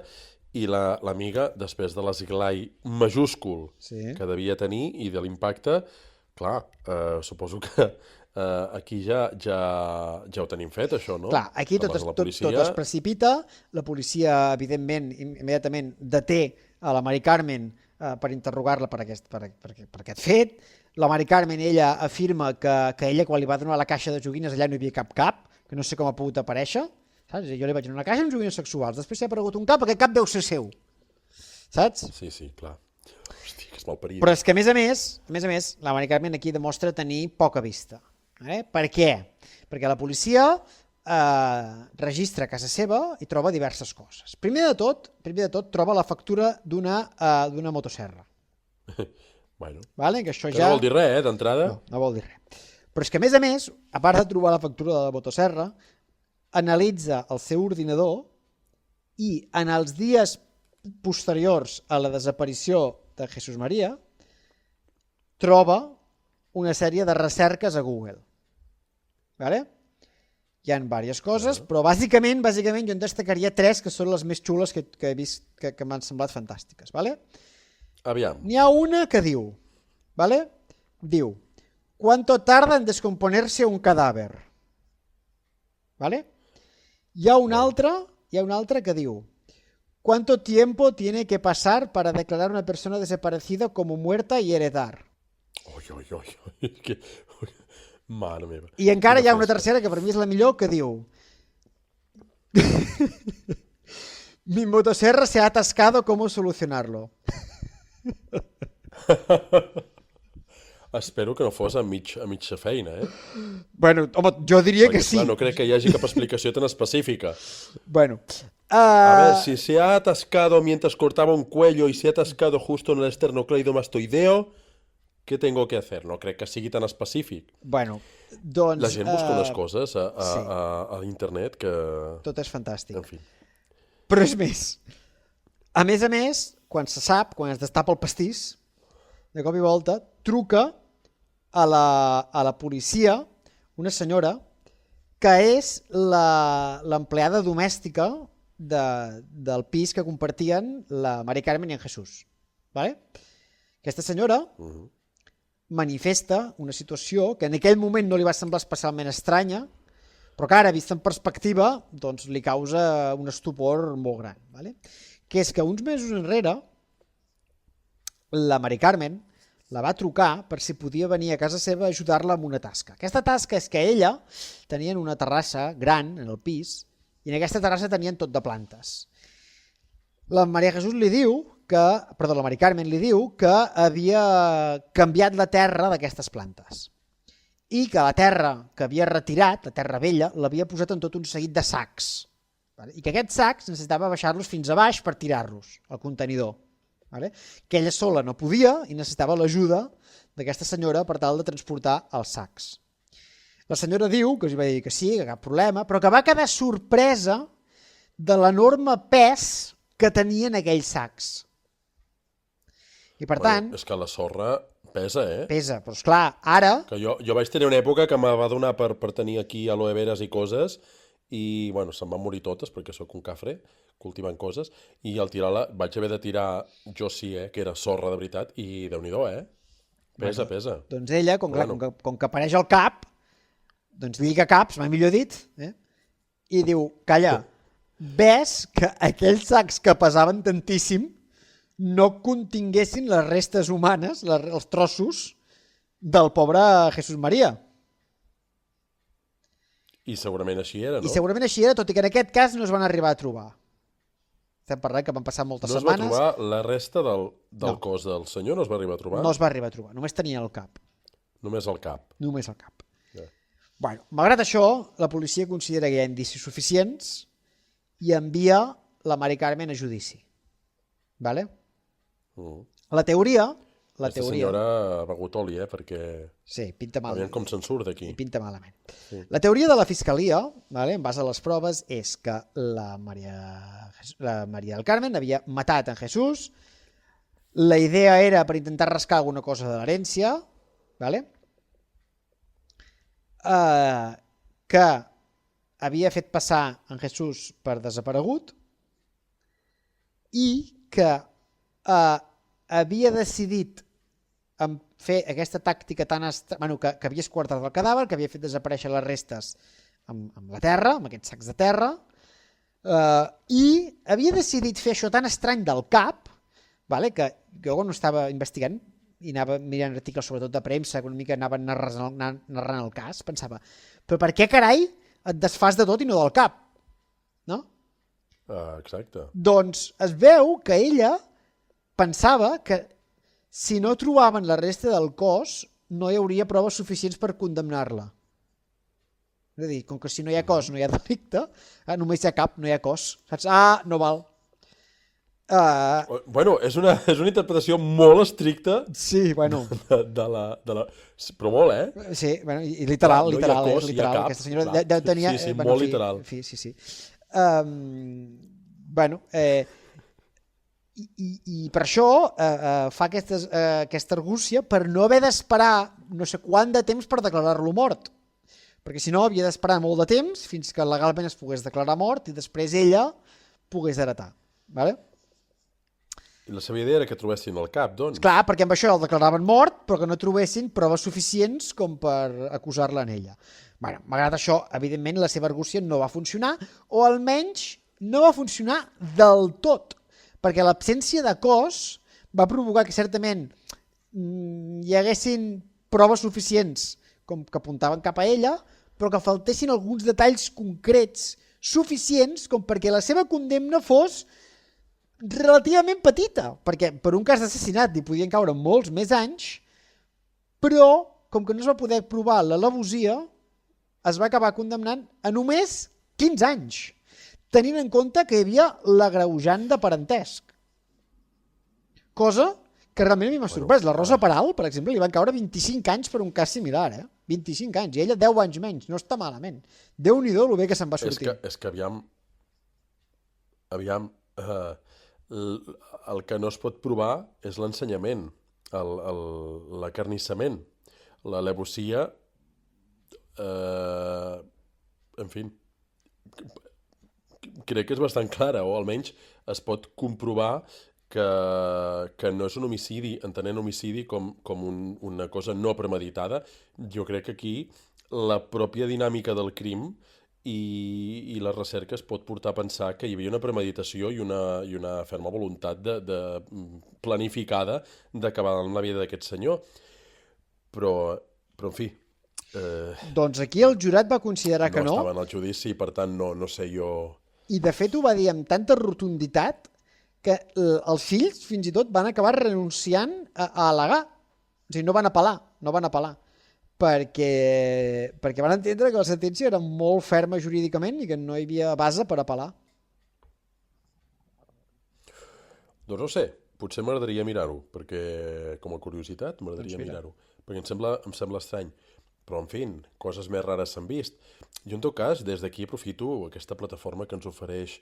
i l'amiga, després de l'esglai majúscul que devia tenir i de l'impacte, clar, suposo que aquí ja ho tenim fet, això, no? Clar, aquí tot es precipita, la policia, evidentment, immediatament deté a la Mari Carmen per interrogar-la per aquest fet. La Mari Carmen, ella, afirma que ella, quan li va donar la caixa de joguines, allà no hi havia cap, que no sé com ha pogut aparèixer. Saps? Jo li vaig donar una caixa amb joguines sexuals, després s'ha aparegut un cap, aquest cap deu ser seu. Saps? Sí, clar. Hosti, que és malparit. Però és que, a més a més, la Mari Carmen aquí demostra tenir poca vista. Per què? Perquè la policia registra a casa seva i troba diverses coses. Primer de tot, troba la factura d'una motosserra. Bueno, que això que ja... no vol dir res, d'entrada. No vol dir res. Però és que, a més, a part de trobar la factura de la motosserra, analitza el seu ordinador i en els dies posteriors a la desaparició de Jesús María troba una sèrie de recerques a Google. Hi ha diverses coses, però bàsicament jo en destacaria 3 que són les més xules que he vist que m'han semblat fantàstiques. Aviam. N'hi ha una que diu, ¿cuánto tarda en descomponerse un cadáver? Hi ha una altra que diu, ¿cuánto tiempo tiene que pasar para declarar a una persona desaparecida como muerta y heredar? Mare meva. I encara hi ha una tercera que per mi és la millor, que diu mi motosierra se ha atascado, ¿cómo solucionarlo? Espero que no fos a mitja feina, Bueno, home, jo diria que sí. Clar, no crec que hi hagi cap explicació tan específica. Bueno. A ver, si se ha atascado mientras cortaba un cuello y se ha atascado justo en el esternocleidomastoideo, ¿qué tengo que hacer? No crec que sigui tan específic. Bueno, doncs... La gent busca unes coses a internet que... Tot és fantàstic. En fi. Però és més. A més, quan es destapa el pastís, de cop i volta, truca a la policia una senyora que és l'empleada domèstica del pis que compartien la Mari Carmen i en Jesús. Aquesta senyora manifesta una situació que en aquell moment no li va semblar especialment estranya, però que ara, vista en perspectiva, doncs li causa un estupor molt gran. Que és que uns mesos enrere la Mari Carmen la va trucar per si podia venir a casa seva a ajudar-la amb una tasca. Aquesta tasca és que ella tenien una terrassa gran en el pis i en aquesta terrassa tenien tot de plantes. La Mari Carmen li diu que havia canviat la terra d'aquestes plantes i que la terra que havia retirat, la terra vella, l'havia posat en tot un seguit de sacs i que aquests sacs necessitava baixar-los fins a baix per tirar-los al contenidor. Que ella sola no podia i necessitava l'ajuda d'aquesta senyora per tal de transportar els sacs. La senyora diu que els va dir que sí, que cap problema, però que va quedar sorpresa de l'enorme pes que tenien aquells sacs. I per tant... És que la sorra pesa, Pesa, però esclar, ara... Que jo vaig tenir una època que me va donar per tenir aquí aloe veres i coses i, bueno, se'n van morir totes perquè sóc un cafre cultivant coses, i al tirar-la vaig haver de tirar, jo sí, que era sorra de veritat, i Déu-n'hi-do, pesa. Doncs ella, com que apareix al cap, doncs lliga caps, mai millor dit, i diu, calla, ves que aquells sacs que pesaven tantíssim no continguessin les restes humanes, els trossos del pobre Jesús Maria. I segurament així era, no? I segurament així era, tot i que en aquest cas no es van arribar a trobar. Estem parlant que van passar moltes setmanes. No es va trobar la resta del cos del senyor, no es va arribar a trobar? No es va arribar a trobar, només tenia el cap. Només el cap. Només el cap. Ja. Bueno, malgrat això, la policia considera que hi ha indicis suficients i envia la Mari Carmen a judici. Vale? La teoria... Aquesta senyora ha begut oli, perquè... Sí, pinta malament. Aviam com se'n surt d'aquí. Pinta malament. Sí. La teoria de la Fiscalia, vale, en base a les proves, és que la Maria del Carmen havia matat en Jesús. La idea era per intentar rascar alguna cosa de l'herència, vale? Que havia fet passar en Jesús per desaparegut i que havia decidit fer aquesta tàctica tan que havia esquartat el cadàver, que havia fet desaparèixer les restes amb la terra, amb aquests sacs de terra, i havia decidit fer això tan estrany del cap, vale, que jo quan ho estava investigant i anava mirant articles sobretot de premsa, que una mica anaven narrant el cas, pensava, però per què carai et desfas de tot i no del cap? No? Exacte. Doncs es veu que ella pensava que si no trobaven la resta del cos no hi hauria proves suficients per condemnar-la. És a dir, com que si no hi ha cos no hi ha delicte, només hi ha cap, no hi ha cos. Saps? No val. Bueno, és una interpretació molt estricta. Sí, bueno. de la... Però molt, Sí, bueno, i literal, no literal. Cos, literal. Aquesta senyora deu tenir... Sí, molt literal. Sí. Bueno, i per això fa aquesta argúcia per no haver d'esperar no sé quant de temps per declarar-lo mort, perquè si no havia d'esperar molt de temps fins que legalment es pogués declarar mort i després ella pogués heretar, vale? I la seva idea era que trobessin el cap, doncs. Clar, perquè amb això el declaraven mort però que no trobessin proves suficients com per acusar-la en ella. Bueno, malgrat això, evidentment la seva argúcia no va funcionar, o almenys no va funcionar del tot, perquè l'absència de cos va provocar que certament hi haguessin proves suficients com que apuntaven cap a ella, però que faltessin alguns detalls concrets suficients com perquè la seva condemna fos relativament petita, perquè per un cas d'assassinat hi podien caure molts més anys, però com que no es va poder provar l'alevosia, es va acabar condemnant a només 15 anys. Tenint en compte que hi havia l'agreujant de parentesc. Cosa que realment a mi m'ha sorprès. La Rosa Peral, per exemple, li van caure 25 anys per un cas similar, 25 anys, i ella 10 anys menys, no està malament. Déu-n'hi-do el bé que se'n va sortir. És que aviam, el que no es pot provar és l'ensenyament, l'acarnissament, l'alevosia, en fi, crec que és bastant clara, o almenys es pot comprovar que no és un homicidi, entenent homicidi com una cosa no premeditada. Jo crec que aquí la pròpia dinàmica del crim i la recerca es pot portar a pensar que hi havia una premeditació i una ferma voluntat planificada d'acabar amb la vida d'aquest senyor. Però en fi... Doncs aquí el jurat va considerar que no. No estaven al judici, per tant no sé jo... I de fet ho va dir amb tanta rotunditat que els fills fins i tot van acabar renunciant a al·legar. O sigui, no van apel·lar. Perquè van entendre que la sentència era molt ferma jurídicament i que no hi havia base per apel·lar. Doncs no sé, potser m'agradaria mirar-ho, perquè com a curiositat m'agradaria mirar-ho, perquè em sembla estrany. Però, en fi, coses més rares s'han vist. Jo, en tot cas, des d'aquí aprofito aquesta plataforma que ens ofereix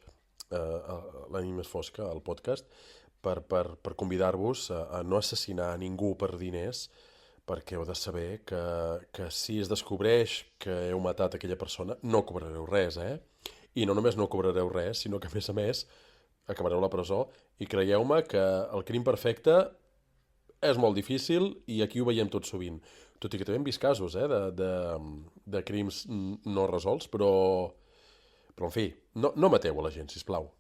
La nit més fosca, el podcast, per convidar-vos a no assassinar a ningú per diners, perquè heu de saber que si es descobreix que heu matat aquella persona, no cobrareu res, I no només no cobrareu res, sinó que, a més, acabareu a la presó. I creieu-me que el crim perfecte és molt difícil i aquí ho veiem tot sovint. Tot i que també hem vist casos de crims no resolts, però en fi, no mateu a la gent, sisplau.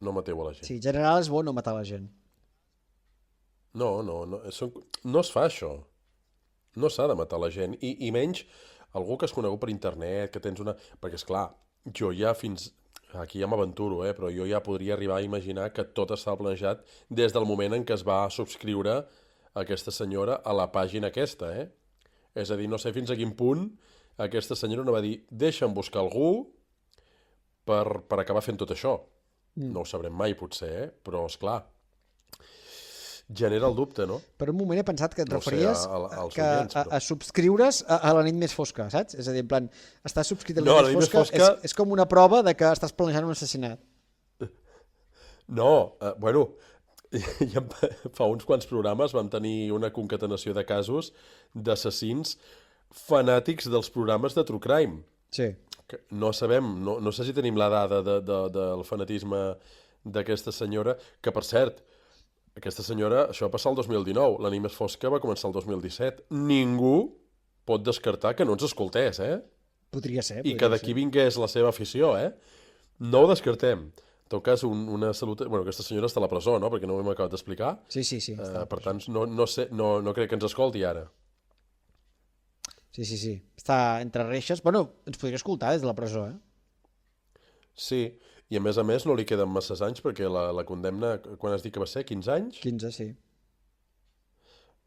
No mateu a la gent. Sí, en general és bo no matar la gent. No es fa això. No s'ha de matar la gent. I menys algú que has conegut per internet, que tens una... Perquè, esclar, jo ja fins... Aquí ja m'aventuro, però jo ja podria arribar a imaginar que tot estava planejat des del moment en què es va subscriure aquesta senyora a la pàgina aquesta, És a dir, no sé fins a quin punt aquesta senyora no va dir deixa'm buscar algú per acabar fent tot això. No ho sabrem mai, potser, però, esclar, genera el dubte, no? Per un moment he pensat que et No ho sé, referies als oients, però... a subscriure's a la nit més fosca, saps? És a dir, en plan, estar subscrit a No, la a nit més fosca és com una prova de que estàs planejant un assassinat. No, bueno, ja fa uns quants programes vam tenir una concatenació de casos d'assassins fanàtics dels programes de True Crime. Sí. Que no sabem, no sé si tenim la dada del fanatisme d'aquesta senyora, que per cert, aquesta senyora, això va passar el 2019, la nit més fosca va començar el 2017. Ningú pot descartar que no ens escoltés, Podria ser. I que d'aquí vingués la seva afició, No ho descartem. En tot cas, una salut... Bueno, aquesta senyora està a la presó, no? Perquè no ho hem acabat d'explicar. Sí. Per tant, no crec que ens escolti ara. Sí. Està entre reixes. Bueno, ens podria escoltar des de la presó, Sí, i a més no li queden masses anys perquè la condemna, quan has dit que va ser, 15 anys? 15, sí.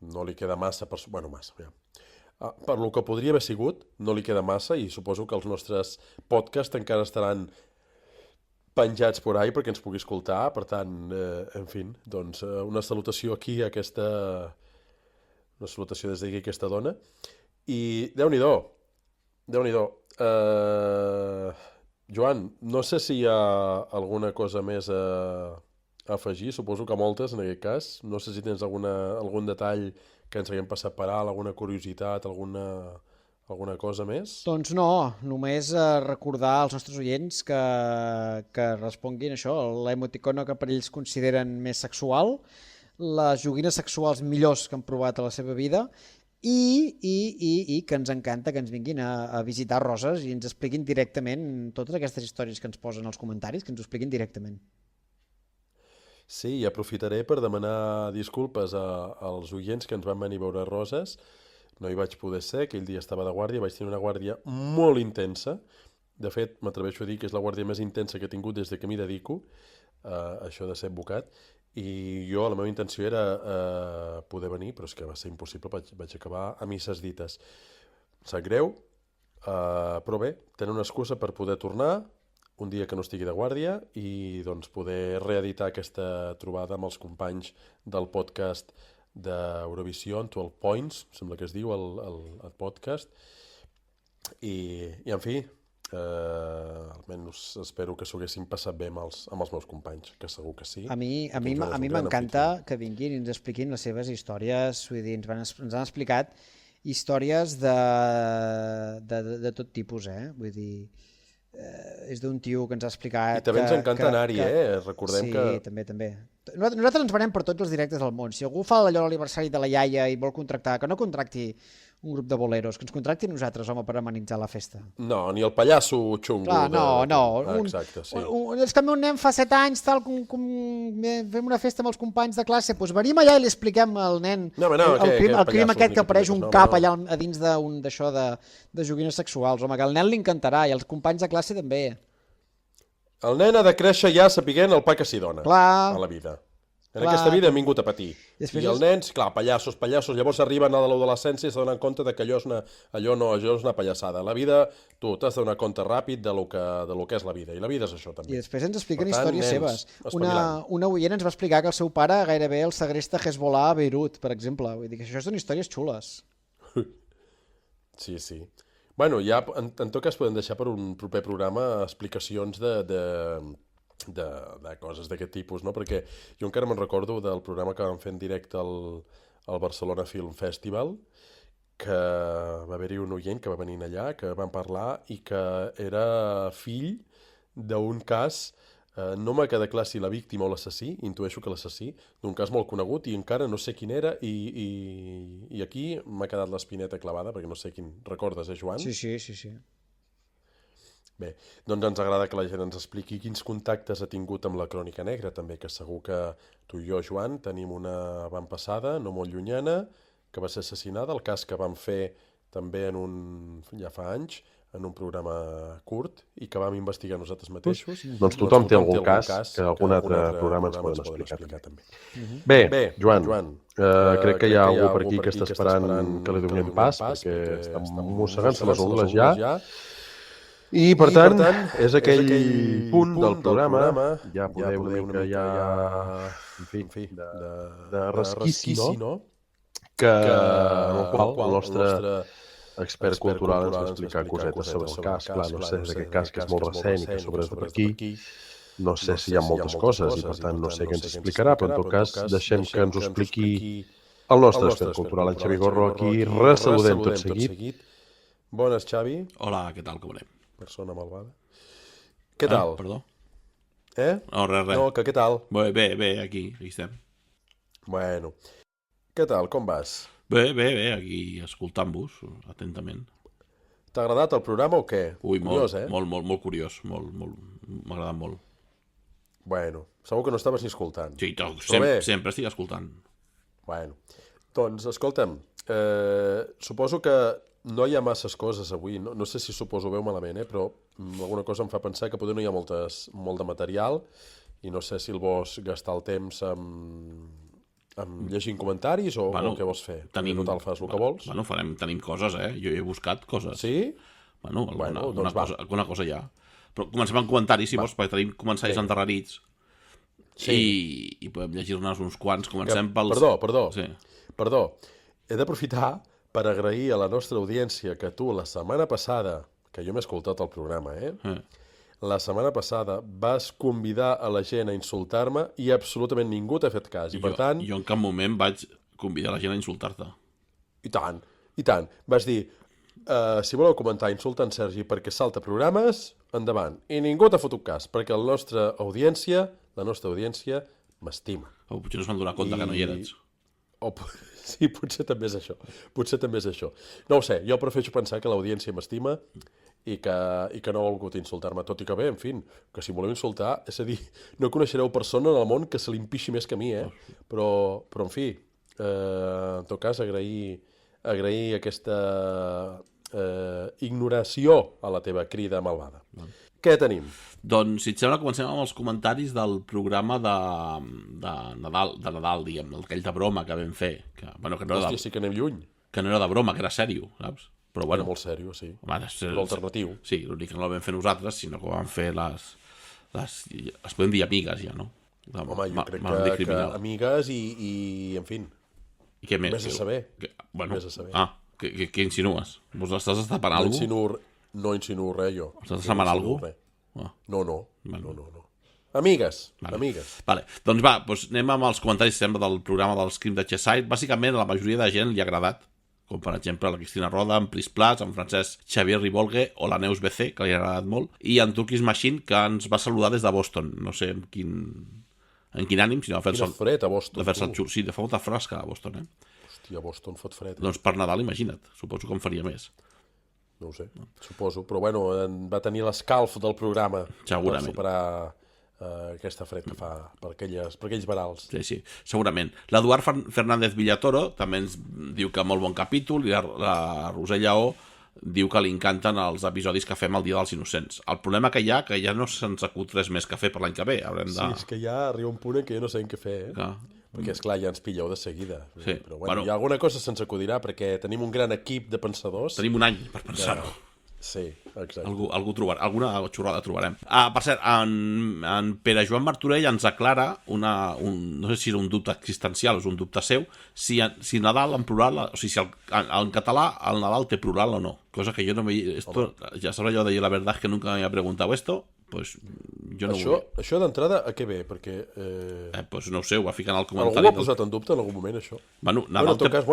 No li queda massa, massa, ja. Per lo que podria haver sigut, no li queda massa i suposo que els nostres podcasts encara estaran penjats por ahí perquè ens pugui escoltar, per tant, en fi, doncs una salutació aquí a una salutació des d'aquí a aquesta dona i Déu-n'hi-do. Joan, no sé si hi ha alguna cosa més a afegir, suposo que moltes en aquest cas. No sé si tens algun detall que ens haguem passat per alt, alguna curiositat, alguna cosa més. Doncs no, només recordar als nostres oients que responguin això, l'emoticona que per ells consideren més sexual, les joguines sexuals millors que han provat a la seva vida i que ens encanta que ens vinguin a visitar Roses i ens expliquin directament totes aquestes històries que ens posen als comentaris, que ens ho expliquin directament. Sí, i aprofitaré per demanar disculpes als oients que ens van venir a veure Roses. No hi vaig poder ser, aquell dia estava de guàrdia, vaig tenir una guàrdia molt intensa. De fet, m'atreveixo a dir que és la guàrdia més intensa que he tingut des de que m'hi dedico, això de ser advocat. I jo, la meva intenció era poder venir, però és que va ser impossible, vaig acabar a misses dites. Em sap greu, però bé, tenen una excusa per poder tornar un dia que no estigui de guàrdia i doncs poder reeditar aquesta trobada amb els companys del podcast d'Eurovisió, 12 Points, sembla que es diu el podcast, i en fi, almenys espero que s'ho haguessin passat bé amb els meus companys, que segur que sí. A mi m'encanta que vinguin i ens expliquin les seves històries, vull dir, ens han explicat històries de tot tipus, vull dir, és d'un tio que ens ha explicat... I també ens encanta anar-hi, recordem que... Sí, també. Nosaltres ens venem per tots els directes del món. Si algú fa allò a l'aniversari de la iaia i vol contractar, que no contracti un grup de boleros, que ens contracti nosaltres, home, per amenitzar la festa. No, ni el pallasso xungo. Clar, no. Exacte, sí. És que el meu nen fa 7 anys, fem una festa amb els companys de classe, doncs venim allà i li expliquem al nen el crim aquest que apareix un cap allà a dins d'un d'això de joguines sexuals. Home, que al nen li encantarà i als companys de classe també. El nen ha de créixer ja sapiguent el pa que s'hi dona a la vida. En aquesta vida hem vingut a patir. I els nens, clar, pallassos, llavors arriben a l'adolescència i s'adonen compte que allò és una pallassada. La vida, tu t'has de donar compte ràpid de lo que és la vida. I la vida és això, també. I després ens expliquen històries seves. Una oient ens va explicar que el seu pare gairebé el segresta Hezbollah a Beirut, per exemple. Vull dir que això són històries xules. Sí. Bueno, ja en tot cas podem deixar per un proper programa explicacions de coses d'aquest tipus, no? Perquè jo encara me'n recordo del programa que vam fer en directe al Barcelona Film Festival, que va haver-hi un oient que va venir allà, que vam parlar i que era fill d'un cas No m'ha quedat clar si la víctima o l'assassí, intueixo que l'assassí, d'un cas molt conegut i encara no sé quin era i aquí m'ha quedat l'espineta clavada perquè no sé quin... Recordes, Joan? Sí. Bé, doncs ens agrada que la gent ens expliqui quins contactes ha tingut amb la Crònica Negra, també, que segur que tu i jo, Joan, tenim una avantpassada no molt llunyana, que va ser assassinada, el cas que vam fer també ja fa anys, en un programa curt, i que vam investigar nosaltres mateixos. Doncs tothom té algun cas que algun altre programa ens poden explicar també. Bé, Joan, crec que hi ha algú per aquí que està esperant que li donem pas, perquè està mossegant-se les ungles ja. I, per tant, és aquell punt del programa, ja podeu una mica en fi, de resquici, no? En el qual el nostre expert cultural ens va explicar cosetes sobre el cas. Clar, no sé, és aquest cas que és molt recent i que sobre és de per aquí. No sé si hi ha moltes coses i, per tant, no sé què ens explicarà, però en tot cas deixem que ens ho expliqui el nostre expert cultural, en Xavi Gorro, aquí ressaludem tot seguit. Bones, Xavi. Hola, què tal, com anem? Persona malvada. Què tal? Perdó? No, res. No, que què tal? Bé, aquí estem. Bueno, què tal, com vas? Bé, aquí escoltant-vos atentament. T'ha agradat el programa o què? Ui, curiós, molt curiós, m'ha agradat molt. Bueno, segur que no estaves ni escoltant. Sí, sempre estic escoltant. Bueno, doncs, escolta'm, suposo que no hi ha masses coses avui, no sé si suposo veu malament, però alguna cosa em fa pensar que potser no hi ha molt de material i no sé si el vols gastar el temps amb llegint comentaris o què vols fer? Total, fas el que vols. Bueno, tenim coses, Jo he buscat coses. Sí? Bueno, alguna cosa hi ha. Però comencem amb comentaris, si vols, perquè tenim comentaris endarrerits. Sí. I podem llegir-ne uns quants. Comencem pels... Perdó. He d'aprofitar per agrair a la nostra audiència que tu la setmana passada, que jo m'he escoltat el programa, la setmana passada vas convidar a la gent a insultar-me i absolutament ningú t'ha fet cas. I per tant... Jo en cap moment vaig convidar la gent a insultar-te. I tant. Vas dir, si voleu comentar, insulta en Sergi perquè salta programes, endavant. I ningú t'ha fotut cas, perquè la nostra audiència m'estima. O potser no es van donar compte que no hi eres. Sí, potser també és això. No ho sé, jo prefereixo pensar que l'audiència m'estima i que no ha volgut insultar-me, tot i que bé, en fi, que si voleu insultar, és a dir, no coneixereu persona en el món que se li empixi més que a mi, però en fi, en tot cas, agrair aquesta ignoració a la teva crida malvada. Què tenim? Doncs, si et sembla, comencem amb els comentaris del programa de Nadal, diguem, aquell de broma que vam fer. Hòstia, sí que anem lluny. Que no era de broma, que era sèrio, saps? Però bueno. Era molt sèrio, sí. L'alternatiu. Sí, l'únic que no el vam fer nosaltres, sinó que ho vam fer les podem dir amigues, ja, no? Home, jo crec que amigues i en fi. I què més? Més a saber. Més a saber. Què insinues? Vos estàs destapant alguna cosa? No insinuo res, jo. Estàs destapant alguna cosa? No. Amigues. Vale. Doncs anem amb els comentaris del programa dels Crims de Cheshire. Bàsicament, a la majoria de gent li ha agradat, com per exemple la Cristina Roda, en Plis Plats, en Francesc Xavier Ribolgue o la Neus BC, que li ha agradat molt, i en Turkish Machine, que ens va saludar des de Boston. No sé en quin ànim, sinó de fer-se... Quina fred a Boston. Sí, de fa molta fresca a Boston, Hòstia, Boston fot fred. Doncs per Nadal, imagina't. Suposo que en faria més. No ho sé, suposo. Però bueno, va tenir l'escalf del programa. Segurament. Per superar aquesta fred que fa per aquells verals. Sí, segurament. L'Eduard Fernández Villatoro també ens diu que molt bon capítol i la Roser Lleó diu que li encanten els episodis que fem el Dia dels Innocents. El problema que hi ha, que ja no se'ns acut res més que fer per l'any que ve. Sí, és que ja arriba un punt en què jo no sé què fer, Perquè, esclar, ja ens pilleu de seguida. Sí. Però bueno, hi ha alguna cosa se'ns acudirà, perquè tenim un gran equip de pensadors. Tenim un any per pensar-ho. Sí, exacte. Algú trobarà, alguna xorrada trobarem. Per cert, en Pere Joan Martorell ens aclara no sé si era un dubte existencial o és un dubte seu, si Nadal en plural, o sigui, si en català el Nadal té plural o no. Cosa que jo no veia... Ja sabrà jo de dir la verdad que nunca me había preguntado esto, pues jo no això d'entrada a què ve? Perquè... pues no ho sé, ho va ficar en el comentari. Algú ho ha posat en dubte en algun moment, això? Bueno, en tot cas,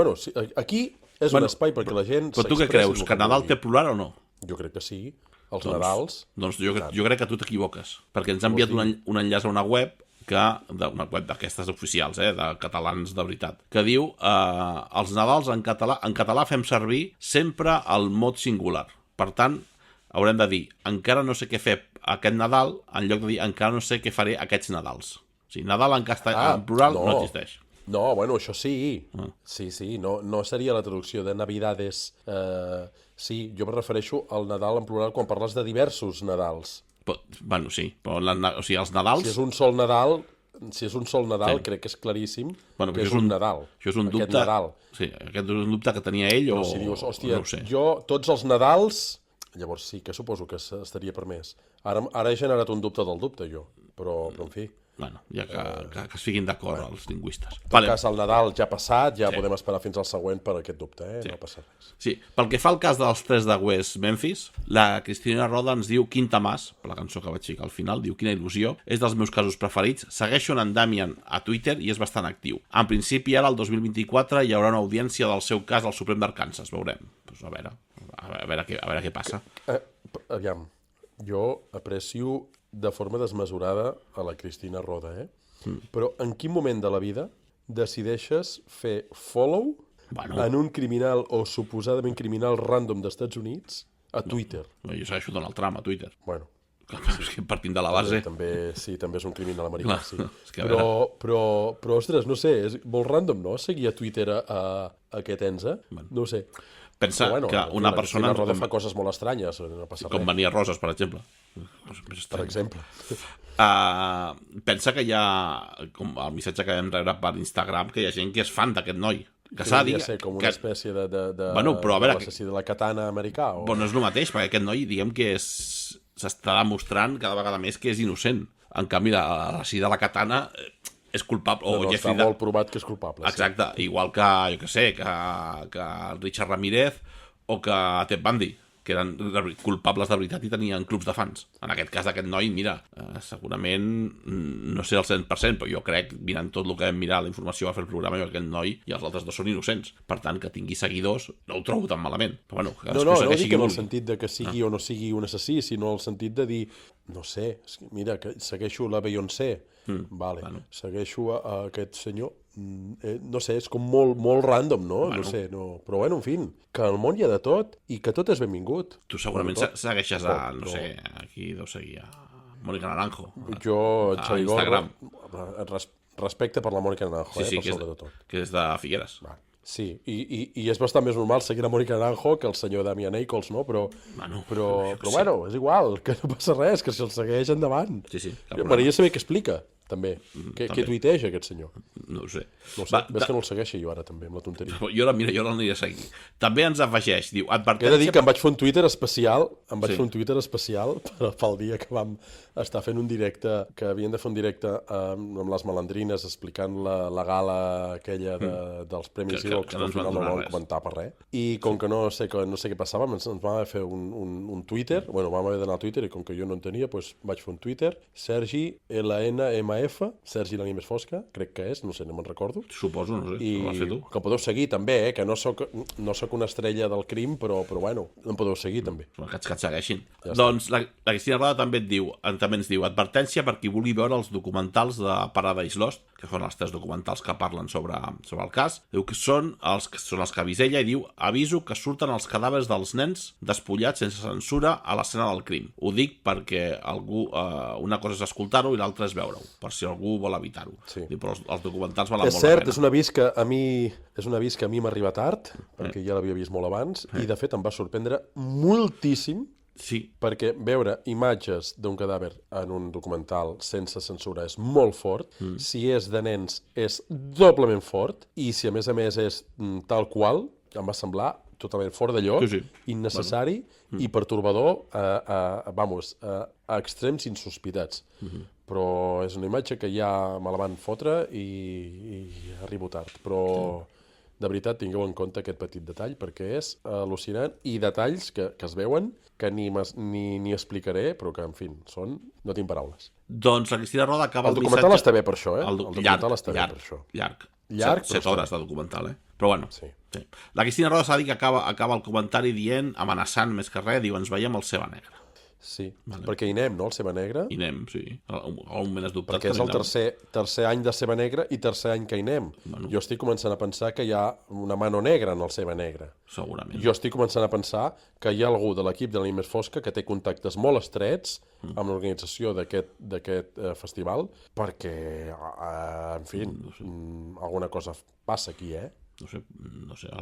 aquí és un espai perquè la gent... Però tu què creus? Que Nadal té plural o no? Jo crec que sí. els Nadals... Doncs jo crec que tu t'equivoques, perquè ens ha enviat un enllaç a una web d'aquestes oficials, de catalans de veritat, que diu els Nadals en català fem servir sempre el mot singular. Per tant, haurem de dir encara no sé què fer aquest Nadal, en lloc de dir encara no sé què faré aquests Nadals. O sigui, Nadal en castellà en plural no existeix. No, bueno, això sí. Sí, no seria la traducció de Navidades. Sí, jo me refereixo al Nadal en plural quan parles de diversos Nadals. Bueno, sí, però o sigui, els Nadals... Si és un sol Nadal, sí. Crec que és claríssim que és un Nadal. Això és un dubte... Nadal. Sí, aquest és un dubte que tenia ell o... Però si dius, hòstia, no ho sé. jo tots els Nadals... Llavors sí que suposo que estaria permès. Ara he generat un dubte del dubte, jo. Però en fi... Bueno, ja que es fiquin d'acord els lingüistes. En tot cas, el Nadal ja ha passat, ja podem esperar fins al següent per aquest dubte, no passa res. Sí, pel que fa al cas dels 3 de West Memphis, la Cristina Roda ens diu Quinta Mas, per la cançó que vaig ficar al final, diu quina il·lusió, és dels meus casos preferits, segueixo en Damian a Twitter i és bastant actiu. En principi, ara, el 2024, hi haurà una audiència del seu cas al Suprem d'Arkansas, veurem. Pues a veure què passa. Aviam, jo aprecio de forma desmesurada a la Cristina Roda, però en quin moment de la vida decideixes fer follow en un criminal o suposadament criminal random d'Estats Units a Twitter? Jo segueixo Donald Trump a Twitter. Bueno. És que partint de la base... També és un criminal americà, sí. Però, ostres, no sé, és molt random, no? Seguir a Twitter a aquest Enza? No ho sé. Pensa que una persona... La Roda fa coses molt estranyes, no passa res. Com Venia Roses, per exemple. Per exemple. Pensa que hi ha, com el missatge que vam rebre per Instagram, que hi ha gent que és fan d'aquest noi. Que s'ha dit... Com una espècie de l'assassí de la katana americà. Però no és el mateix, perquè aquest noi, diguem que s'està demostrant cada vegada més que és innocent. En canvi, l'assassí de la katana... és culpable. Està molt provat que és culpable. Exacte, igual que, jo què sé, que Richard Ramírez o que Ted Bundy, que eren culpables de veritat i tenien clubs de fans. En aquest cas d'aquest noi, mira, segurament, no sé el 100%, però jo crec, mirant tot el que vam mirar, la informació va fer el programa, que aquest noi i els altres dos són innocents. Per tant, que tingui seguidors, no ho trobo tan malament. Però, bueno, no dic en el sentit de que sigui o no sigui un assassí, sinó en el sentit de dir, no sé, mira, que segueixo la Beyoncé, segueixo a aquest senyor, no sé, és com molt random, no? No sé, però bueno, en fi, que al món hi ha de tot i que tot és benvingut. Tu segurament segueixes a, no sé, aquí deu seguir a Mónica Naranjo. Jo, a Instagram. Respecte per la Mónica Naranjo, per sobre de tot. Que és de Figueres. Sí, i és bastant més normal seguir la Mónica Naranjo que el senyor Damian Eccles, no? Però bueno, és igual, que no passa res, que se'l segueix endavant. Sí. M'agradaria saber què explica, també. Què tuiteja aquest senyor? No ho sé. Ves que no el segueixi jo ara, també, amb la tonteria. Jo l'aniré a seguir. També ens afegeix, diu... He de dir que em vaig fer un Twitter especial, pel dia que vam estar fent un directe, que havien de fer un directe amb les malandrines explicant la gala aquella dels Premis Evox, que al final no vam comentar per res. I com que no sé què passava, ens vam haver de fer un Twitter, vam haver d'anar a Twitter i com que jo no en tenia, vaig fer un Twitter, Sergi LNMF, Sergi la Més Fosca, crec que és, no sé, no me'n recordo. Suposo, no sé, ho vas fer tu. Que podeu seguir també, que no soc una estrella del crim, però bueno, em podeu seguir també. Que et segueixin. Doncs la Cristina Roda també ens diu advertència per qui vulgui veure els documentals de Paradise Lost, que són els 3 documentals que parlen sobre el cas. Diu que són els que avisa ella i diu aviso que surten els cadàvers dels nens despullats sense censura a l'escena del crim. Ho dic perquè una cosa és escoltar-ho i l'altra és veure-ho, per si algú vol evitar-ho. Diu, però els documentals valen molt la pena. És cert, és un avís que a mi m'arriba tard, perquè ja l'havia vist molt abans, i de fet em va sorprendre moltíssim. Sí. Perquè veure imatges d'un cadàver en un documental sense censura és molt fort, si és de nens és doblement fort, i si a més és tal qual, em va semblar totalment fora de lloc, innecessari i pertorbador a extrems insospitats. Però és una imatge que ja me la van fotre i arribo tard, però... De veritat, tingueu en compte aquest petit detall, perquè és al·lucinant, i detalls que es veuen, que ni explicaré, però que, en fi, no tinc paraules. Doncs la Cristina Roda acaba el documental està bé per això, El documental està bé per això. Llarg. 7 hores de documental, Però bueno. Sí. La Cristina Roda s'ha dit que acaba el comentari dient, amenaçant més que res, diu, ens veiem al Ceba Negra. Sí, perquè hi anem, no, el Ceba Negra? Hi anem, sí. Al moment has dubtat. Perquè és el tercer any de Ceba Negra i tercer any que hi anem. Jo estic començant a pensar que hi ha una mano negra en el Ceba Negra. Segurament. Jo estic començant a pensar que hi ha algú de l'equip de la nit més fosca que té contactes molt estrets amb l'organització d'aquest festival, perquè, en fi, alguna cosa passa aquí, No sé,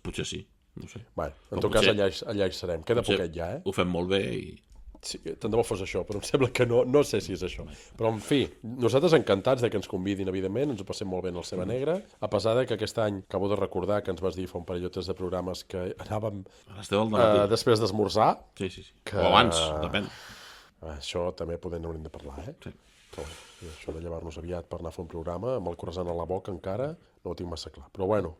potser sí. No sé. Bé, en tot cas, allà hi serem. Queda poquet ja, Ho fem molt bé i... Sí, tant de bo fos això, però em sembla que no sé si és això. Però, en fi, nosaltres encantats de que ens convidin, evidentment, ens ho passem molt bé en el Ceba Negra, a pesar de que aquest any, acabo de recordar que ens vas dir fa un parell o tres de programes que anàvem després d'esmorzar. Sí. O abans, depèn. Això també haurem de parlar, Sí. Això de llevar-nos aviat per anar a fer un programa, amb el croissant a la boca encara, no ho tinc massa clar. Però bueno,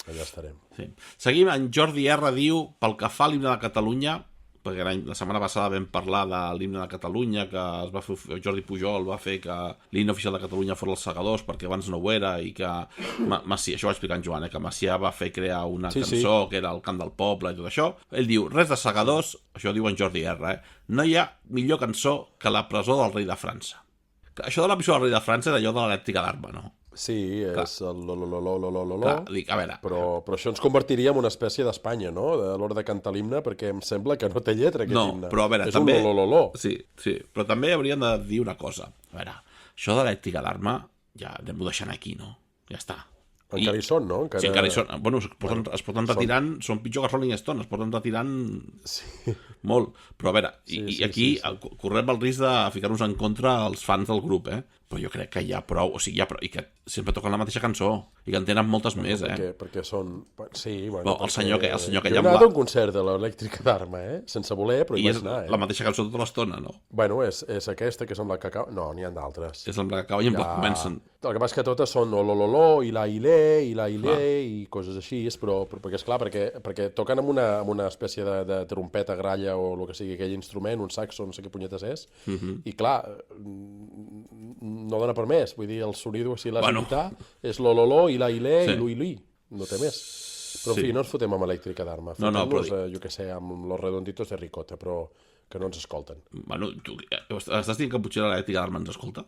allà estarem. Sí. Seguim, en Jordi R diu, pel que fa a l'himne de Catalunya, perquè la setmana passada vam parlar de l'himne de Catalunya, que es va fer, Jordi Pujol va fer que l'himne oficial de Catalunya fos els Segadors, perquè abans no ho era, i que Macià, això ho va explicar en Joan, que Macià va fer crear una cançó que era el cant del poble i tot això. Ell diu, res de Segadors, això ho diu en Jordi R, no hi ha millor cançó que la presó del rei de França. Això de la presó del rei de França és allò de l'elèctrica d'arma, no? Sí, és el lo. Clar, dic, a veure... Però això ens convertiria en una espècie d'Espanya, no? A l'hora de cantar l'himne, perquè em sembla que no té lletra aquest himne. No, però a veure, és també... un lo. Sí, però també hauríem de dir una cosa. A veure, això de l'elèctrica d'arma, ja anem-ho deixant aquí, no? Ja està. Encara hi són, no? Sí, encara hi són. Bueno, es porten retirant, són pitjor que Rolling Stone, es porten retirant molt. Però a veure, i aquí correm el risc de ficar-nos en contra els fans del grup, però jo crec que hi ha prou, o sigui, i que sempre toquen la mateixa cançó, i que en tenen moltes més, Perquè són... Sí, bueno... El senyor que jo allà... he anat a un concert de l'elèctrica d'arma, sense voler, però hi vaig anar, la mateixa cançó tota l'estona, no? Bueno, és aquesta, que és amb la cacau... No, n'hi ha d'altres. És amb la cacau i amb Black Manson. El que passa que totes són olololo, i la ilé, i coses així, però perquè, esclar, perquè toquen amb una espècie de trompeta, gralla, o el que sigui, aquell instrument, un saxo, no sé què punyetes és, i clar, no dona per més, vull dir, el sonido, si l'has d'imitar, és l'ololó, i la ilé, i l'uilí, no té més. Però, en fi, no ens fotem amb elèctrica d'arma, fotem-nos, jo què sé, amb los redonditos de ricota, però que no ens escolten. Bueno, tu estàs dient que potser l'elèctrica d'arma ens escolta?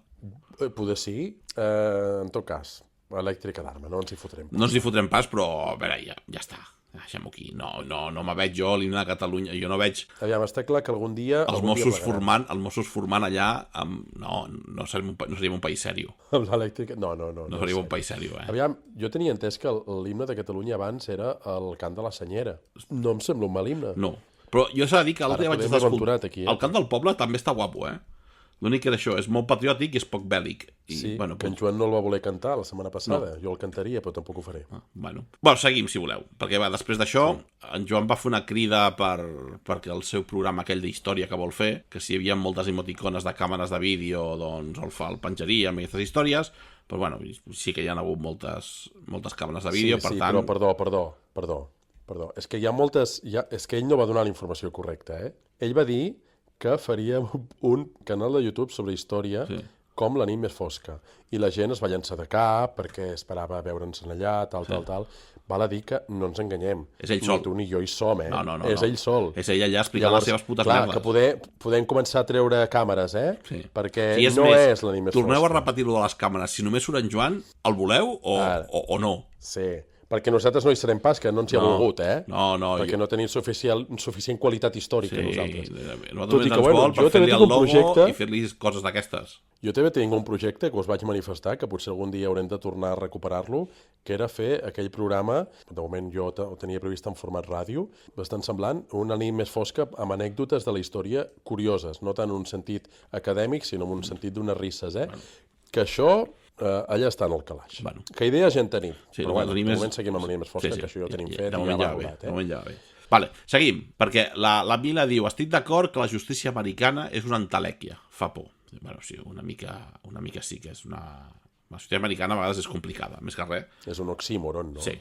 Poder sí, en tot cas, elèctrica d'arma, no ens hi fotrem. No ens hi fotrem pas, però, a veure, ja està. Deixem-ho aquí. No me veig jo l'himne de Catalunya. Jo no veig... Aviam, està clar que algun dia... Els Mossos formant allà... No seríem un país sèrio. Amb l'elèctrica... No. No seríem un país sèrio, Aviam, jo tenia entès que l'himne de Catalunya abans era el cant de la senyera. No em sembla un mal himne. No. Però jo s'ha de dir que l'altre dia vaig estar escoltant... Aquí, El cant del poble també està guapo, L'únic que era això, és molt patriòtic i és poc bèl·lic. Sí, que en Joan no el va voler cantar la setmana passada. Jo el cantaria, però tampoc ho faré. Bueno, seguim, si voleu. Perquè després d'això, en Joan va fer una crida perquè el seu programa aquell d'història que vol fer, que si hi havia moltes emoticones de càmeres de vídeo, doncs el penjaria amb aquestes històries, però bueno, sí que hi ha hagut moltes càmeres de vídeo, per tant... Però perdó. És que hi ha moltes... És que ell no va donar la informació correcta, Ell va dir que faria un canal de YouTube sobre història com la nit més fosca. I la gent es va llançar de cap perquè esperava veure'ns allà, tal. Val a dir que no ens enganyem. És ell sol. Ni tu ni jo hi som, No. És ell sol. És ell allà explicant les seves putes merdes. Que podem començar a treure càmeres, Sí. Perquè no és la nit més fosca. Torneu a repetir-lo de les càmeres. Si només surt en Joan, el voleu o no? Sí. Perquè nosaltres no hi serem pas, que no ens hi ha volgut, No. Perquè no tenim suficient qualitat històrica, nosaltres. Tot i que, jo també tinc un projecte... I fer-li coses d'aquestes. Jo també tinc un projecte que us vaig manifestar, que potser algun dia haurem de tornar a recuperar-lo, que era fer aquell programa, de moment jo ho tenia previst en format ràdio, bastant semblant, una nit més fosca amb anècdotes de la història curioses, no tant en un sentit acadèmic, sinó en un sentit d'unes risses, Que això... allà està en el calaix. Que idees ja en tenim. Però de moment seguim amb la nit més fosca, que això ja ho tenim fet. De moment ja va bé. Vale, seguim, perquè la Mila diu: estic d'acord que la justícia americana és una entelèquia. Fa por. Bueno, sí, una mica sí que és una La societat americana a vegades és complicada, més que res. És un oxímoron, no? Sí,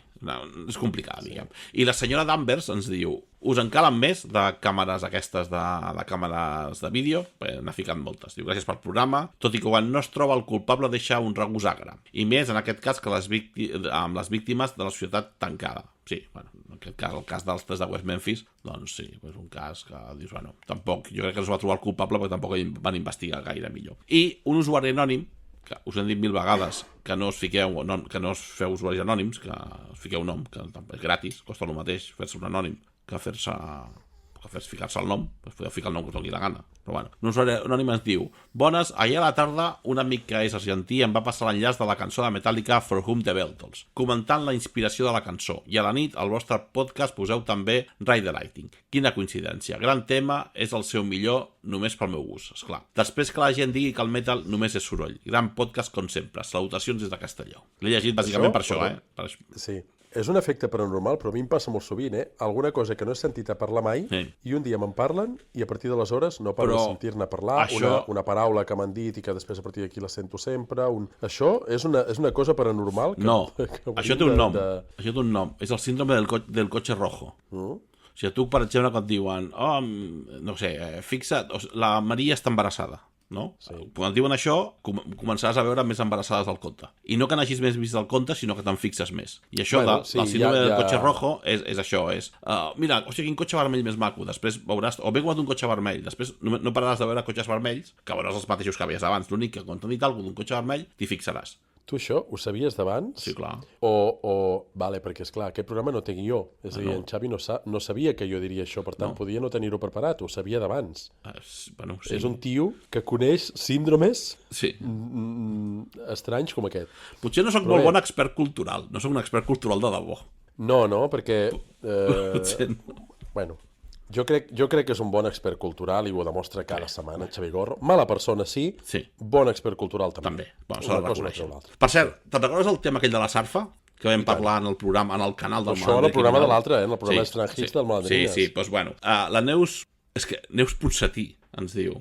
és complicada, diguem. I la senyora Danvers ens diu: us en calen més de càmeres aquestes de càmeres de vídeo? N'ha ficat moltes. Diu: gràcies pel programa, tot i que quan no es troba el culpable deixa un regust agre. I més en aquest cas que amb les víctimes de la societat tancada. Sí, bueno, en aquest cas, el cas dels 3 de West Memphis, doncs sí, és un cas que dius, bueno, tampoc, jo crec que no es va trobar el culpable perquè tampoc van investigar gaire millor. I un usuari anònim, que us hem dit 1000 vegades que no us fiqueu, que no us feu usuaris anònims, que us fiqueu un nom, que és gratis, costa el mateix fer-se un anònim que ficar-se el nom, podeu ficar el nom que us doni la gana. Però bueno, un usuari anònim ens diu: bones, ahir a la tarda un amic que és argentí em va passar l'enllaç de la cançó de Metallica For Whom the Bell Tolls, comentant la inspiració de la cançó, i a la nit al vostre podcast poseu també Ride the Lightning. Quina coincidència, gran tema, és el seu millor només pel meu gust, esclar. Després que la gent digui que el metal només és soroll. Gran podcast com sempre, salutacions des de Castelló. L'he llegit bàsicament per això, Sí. És un efecte paranormal, però a mi em passa molt sovint, Alguna cosa que no he sentit a parlar mai, i un dia me'n parlen, i a partir d'aleshores no paro de sentir-ne parlar, una paraula que m'han dit i que després a partir d'aquí la sento sempre. Això és una cosa paranormal? No, això té un nom. Això té un nom. És el síndrome del cotxe rojo. O sigui, tu, per exemple, quan et diuen no sé, fixa't, la Maria està embarassada, no? Sí. Quan et diuen això, començaràs a veure més embarassades del compte. I no que n'hagis més vist del compte, sinó que te'n fixes més. I això del síndrome del cotxe rojo és això, és mira, hòstia, quin cotxe vermell més maco, després veuràs, o ben guat un cotxe vermell, després no pararàs de veure cotxes vermells, que veuràs els mateixos que veies abans, l'únic que quan t'han dit alguna cosa d'un cotxe vermell, t'hi fixaràs. Tu això ho sabies d'abans? Sí, clar. Vale, perquè, esclar, aquest programa no té guió. És a dir, en Xavi no sabia que jo diria això, per tant, podia no tenir-ho preparat, ho sabia d'abans. Bueno, sí. És un tio que coneix síndromes estranys com aquest. Potser no sóc molt bon expert cultural, no sóc un expert cultural de debò. No, perquè... Potser no. Bueno... Jo crec que és un bon expert cultural i ho demostra cada setmana, Xavi Gorro. Mala persona, sí. Bon expert cultural, també. Bueno, s'ha de reconèixer. Per cert, te'n recordes el tema aquell de la sarfa? Que vam parlar en el programa, en el canal del Malandri. Això en el programa de l'altre, en el programa Strange Hits del Malandri. Sí, doncs bueno. La Neus... És que Neus Ponsatí ens diu: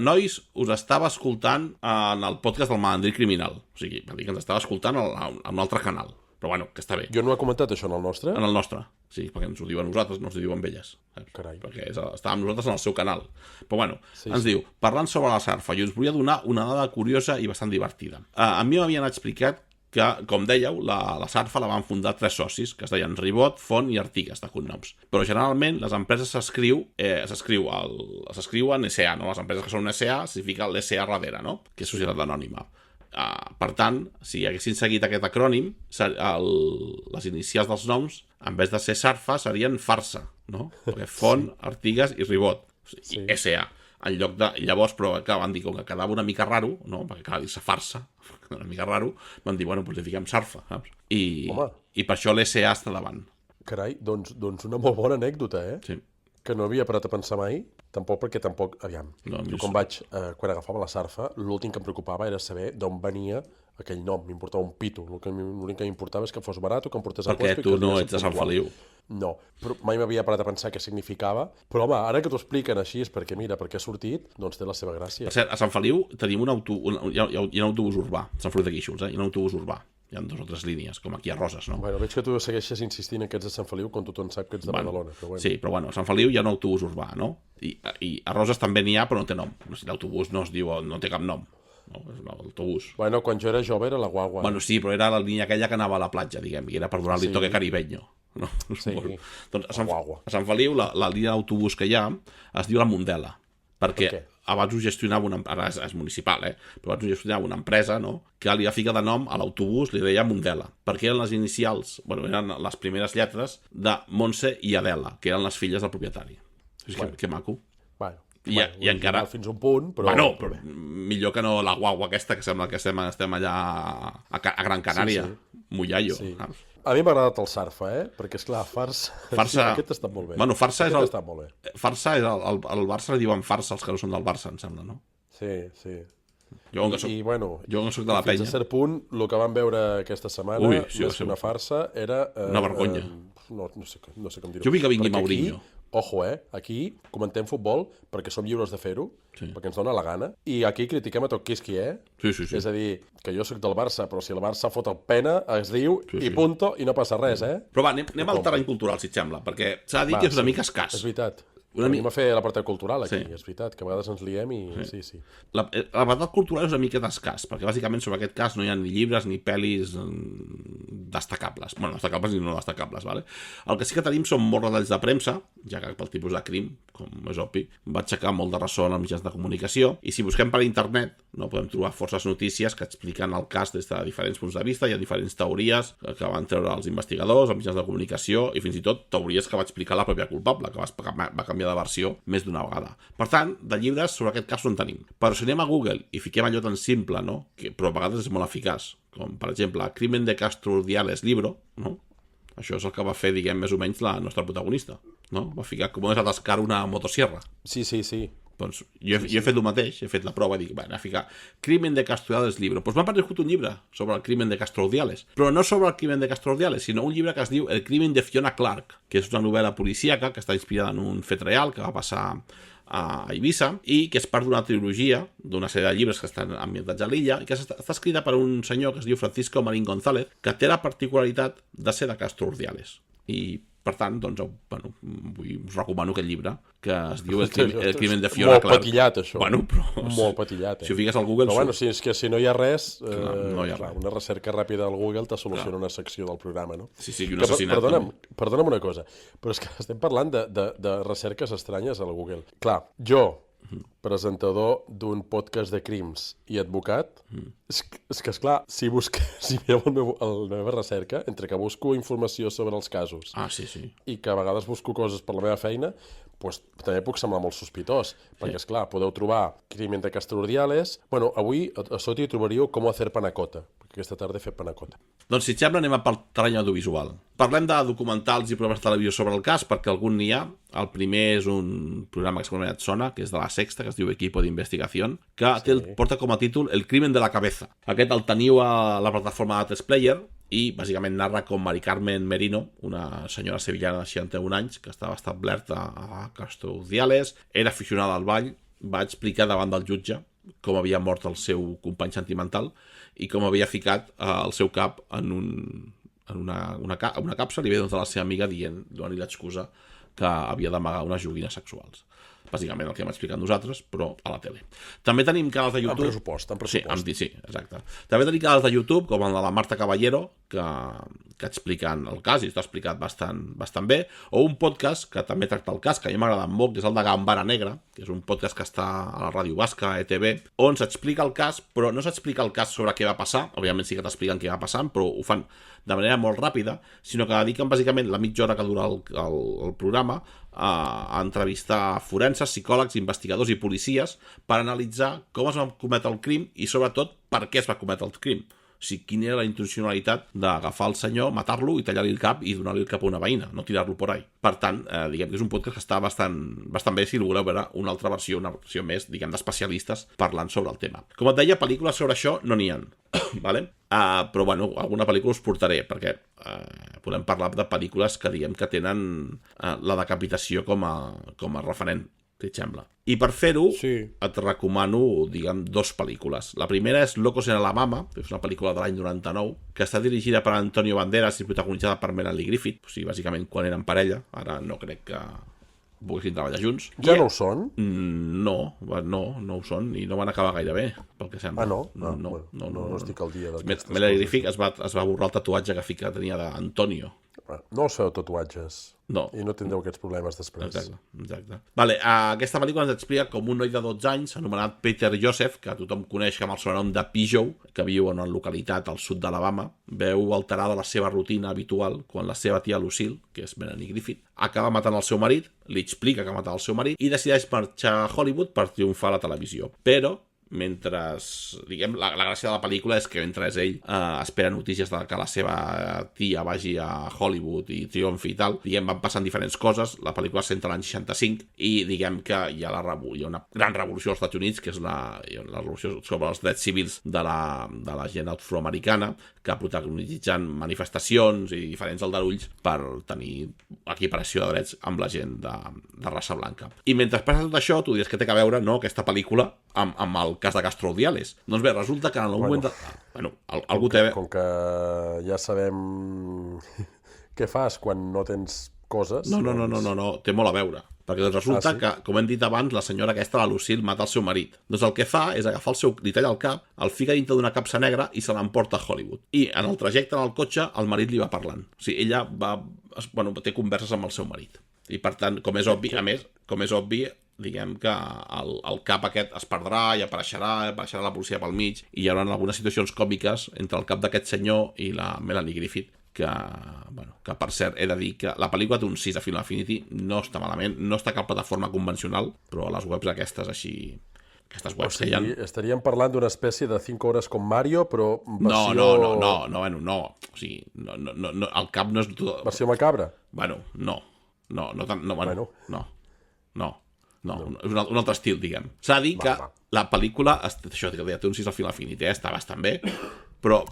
nois, us estava escoltant en el podcast del Malandri Criminal. O sigui, va dir que ens estava escoltant en un altre canal. Però bueno, que està bé. Jo no he comentat això en el nostre? En el nostre, sí, perquè ens ho diuen nosaltres, no ens ho diuen elles. Carai. Perquè estàvem nosaltres en el seu canal. Però bueno, ens diu: parlant sobre la sarfa, i us volia donar una dada curiosa i bastant divertida. A mi m'havien explicat que, com dèieu, la sarfa la van fundar 3 socis, que es deien Ribot, Font i Artigas, de cognoms. Però generalment les empreses s'escriuen SA, no? Les empreses que són un SA, s'hi fica l'SA darrere, no? Que és Societat Anònima. Per tant, si haguessin seguit aquest acrònim, les inicials dels noms, en vez de ser Sarfa, serien Farsa, no? Perquè Font, Artigas i Ribot, i SA. En lloc de... Llavors, però, clar, van dir que quedava una mica raro, no? Perquè cal dir-se Farsa, una mica raro, van dir, bueno, doncs li fiquem Sarfa, saps? I per això l'SA està davant. Carai, doncs una molt bona anècdota, Sí. Que no havia parat a pensar mai, aviam. Quan agafava la sarfa, l'últim que em preocupava era saber d'on venia aquell nom, m'importava un pito. L'únic que m'importava és que fos barat o que em portés a Perquè tu no ets de Sant Feliu. No, però mai m'havia parat a pensar què significava. Però home, ara que t'ho expliquen així és perquè, mira, perquè ha sortit, doncs té la seva gràcia. Per cert, a Sant Feliu tenim hi ha un autobús urbà, Sant Feliu de Guíxols, hi ha un autobús urbà. Hi ha 2 o 3 línies, com aquí a Roses, no? Bueno, veig que tu segueixes insistint que ets de Sant Feliu quan tothom sap que ets de Badalona. Però bueno. Sí, però bueno, a Sant Feliu hi ha un autobús urbà, no? I a Roses també n'hi ha, però no té nom. L'autobús no té cap nom. No, és un autobús. Bueno, quan jo era jove era la guagua. Bueno, sí, però era la línia aquella que anava a la platja, diguem, i era per donar-li toque caribeño. No? Sí, doncs a Sant Feliu la línia d'autobús que hi ha es diu la Mundela, perquè abans ho gestionava ara és municipal, però abans ho gestionava una empresa, no? Que li va ficar de nom a l'autobús, li deia Mundela, perquè eren les inicials, eren les primeres lletres de Montse i Adela, que eren les filles del propietari. Que maco. I encara... Fins un punt, però... Bueno, però millor que no la guagua aquesta, que sembla que estem allà a Gran Canària, Mullallo. A mi m'ha agradat el Sarfa, perquè, esclar, Farsa... Aquest està molt bé. Bueno, Farsa és el Barça, li diuen Farsa als que no són del Barça, em sembla, no? Sí. Jo no soc de la penya. Fins a cert punt, el que vam veure aquesta setmana, més que una farsa, era... Una vergonya. no sé com dir-ho. Jo vull que vingui Perquè Mourinho. Ojo, aquí comentem futbol perquè som lliures de fer-ho, perquè ens dona la gana, i aquí critiquem a tot qui és qui, Sí. És a dir, que jo soc del Barça, però si el Barça fot el pena, es diu, i punto, i no passa res, Però va, anem al terreny cultural, si et sembla, perquè s'ha de dir que és una mica escàs. És veritat. Venim a fer l'apartat cultural aquí, és veritat, que a vegades ens liem i... Sí. L'apartat cultural és una mica d'escàs, perquè bàsicament sobre aquest cas no hi ha ni llibres ni pel·lis destacables. Bueno, destacables i no destacables, ¿vale? El que sí que tenim són molts retalls de premsa, ja que pel tipus de crim, com és obvi, va aixecar molt de ressò en els mitjans de comunicació, i si busquem per internet no podem trobar forces notícies que expliquen el cas des de diferents punts de vista, hi ha diferents teories que van treure els investigadors, els mitjans de comunicació, i fins i tot teories que va explicar la pròpia culpable, que va canviar de versió més d'una vegada. Per tant, de llibres sobre aquest cas no en tenim. Però si anem a Google i fiquem allò tan simple, no? Però a vegades és molt eficaç, com per exemple Crimen de Castro Urdiales libro, no? Això és el que va fer, diguem, més o menys la nostra protagonista, no? Va ficar com és atascar una motosierra. Sí. Doncs jo he fet el mateix, he fet la prova i dic, a ficar Crimen de Castro Urdiales libro. Doncs m'ha aparegut un llibre sobre el crimen de Castro Urdiales, però no sobre el crimen de Castro Urdiales, sinó un llibre que es diu El crimen de Fiona Clark, que és una novel·la policíaca que està inspirada en un fet real que va passar a Eivissa i que és part d'una trilogia d'una sèrie de llibres que estan ambientats a l'illa i que està escrita per un senyor que es diu Francisco Marín González, que té la particularitat de ser de Castro Urdiales. I per tant, doncs, bueno, us recomano aquest llibre que es diu El crimen de Fiona Clark. Molt patillat, això. Bueno, però... Molt patillat, Si ho fiques al Google... Però bueno, és que si no hi ha res, no hi ha res. Una recerca ràpida al Google te soluciona una secció del programa, no? Sí, i un assassinat. Perdona'm una cosa, però és que estem parlant de recerques estranyes al Google. Clar, jo, presentador d'un podcast de crims i advocat, és que, esclar, si mireu la meva recerca, entre que busco informació sobre els casos i que a vegades busco coses per la meva feina, doncs també puc semblar molt sospitós, perquè, esclar, podeu trobar Crimen de Castro Urdiales. Bueno, avui a sota hi trobaríeu Com hacer panacota, perquè aquesta tarda he fet panacota. Doncs si et sembla anem pel terreny audiovisual. Parlem de documentals i programes de televisió sobre el cas, perquè algun n'hi ha. El primer és un programa que segurament et sona, que és de La Sexta, que es diu Equipo de Investigación, que porta com a títol El crimen de la cabeza. Aquest el teniu a la plataforma de Player i bàsicament narra com Mari Carmen Merino, una senyora sevillana de 61 anys que estava establerta a Castro Urdiales, era aficionada al ball, va explicar davant del jutge com havia mort el seu company sentimental i com havia ficat el seu cap en una capsa, li ve de la seva amiga donant-li l'excusa que havia d'amagar unes joguines sexuals. Bàsicament el que hem explicat nosaltres, però a la tele. També tenim canals de YouTube... Amb pressupost. Sí, exacte. També tenim canals de YouTube, com el de la Marta Caballero, que expliquen el cas, i està explicat bastant bé, o un podcast que també tracta el cas, que a mi m'ha agradat molt, que és el de Gambara Negra, que és un podcast que està a la Ràdio Basca, ETV, on s'explica el cas, però no s'explica el cas sobre què va passar, òbviament sí que t'expliquen què va passar, però ho fan de manera molt ràpida, sinó que dediquen bàsicament la mitja hora que dura el programa a entrevistar forenses, psicòlegs, investigadors i policies per analitzar com es va cometre el crim i sobretot per què es va cometre el crim. O sigui, quina era la intencionalitat d'agafar el senyor, matar-lo i tallar-li el cap i donar-li el cap a una veïna, no tirar-lo por ahí. Per tant, diguem que és un podcast que està bastant bé si el voleu veure una altra versió, una versió més, diguem, d'especialistes parlant sobre el tema. Com et deia, pel·lícules sobre això no n'hi ha, ¿vale? Però bueno, alguna pel·lícula us portaré, perquè podem parlar de pel·lícules que diguem que tenen la decapitació com a referent, si et sembla. I per fer-ho, et recomano, diguem, 2 pel·lícules. La primera és Locos en Alabama, que és una pel·lícula de l'any 99, que està dirigida per Antonio Banderas i protagonitzada per Melanie Griffith, o sigui, bàsicament quan eren parella, ara no crec que poguessin treballar junts. Ja no ho són? No ho són, i no van acabar gaire bé, pel que sembla. No estic al dia d'aquestes coses. Melanie Griffith es va borrar el tatuatge que tenia d'Antonio. No us feu tatuatges. No. I no tindreu aquests problemes després. Exacte. Vale, aquesta pel·lícula ens explica com un noi de 12 anys, anomenat Peter Joseph, que tothom coneix amb el sobrenom de Pigeon, que viu en una localitat al sud d'Alabama, veu alterada la seva rutina habitual quan la seva tia Lucille, que és Melanie Griffith, acaba matant el seu marit, li explica que ha matat el seu marit i decideix marxar a Hollywood per triomfar a la televisió. Però, mentre, diguem, la gràcia de la pel·lícula és que mentre ell espera notícies de que la seva tia vagi a Hollywood i triomfi i tal, diguem, van passant diferents coses. La pel·lícula s'entra l'any 65 i diguem que hi ha una gran revolució als Estats Units, que és la revolució sobre els drets civils de la gent afroamericana, que protagonitzen manifestacions i diferents aldarulls per tenir equiparació de drets amb la gent de raça blanca. I mentre passa tot això, tu diries que té a veure, no, aquesta pel·lícula amb el cas de Castro Urdiales. Doncs bé, resulta que en algun moment... algú té... Com que ja sabem què fas quan no tens coses... No, té molt a veure. Perquè doncs resulta que, com hem dit abans, la senyora aquesta, la Lucille, mata el seu marit. Doncs el que fa és agafar li talla el cap, el fica dintre d'una capsa negra i se l'emporta a Hollywood. I en el trajecte en el cotxe, el marit li va parlant. O sigui, ella té converses amb el seu marit. I per tant, com és obvi, diguem que el cap aquest es perdrà i apareixerà la policia pel mig i hi haurà algunes situacions còmiques entre el cap d'aquest senyor i la Melanie Griffith que per cert he de dir que la pel·lícula té un 6 a Film Affinity, no està malament, no està a cap plataforma convencional, però a les webs aquestes així, aquestes webs que hi ha... Estaríem parlant d'una espècie de 5 hores com Mario, però versió... No. O sigui, no, el cap no és... Versió macabra? Bueno, no, és un altre estil, diguem. S'ha de dir que la pel·lícula, això que té un 6 al Film Affinity, està bastant bé, però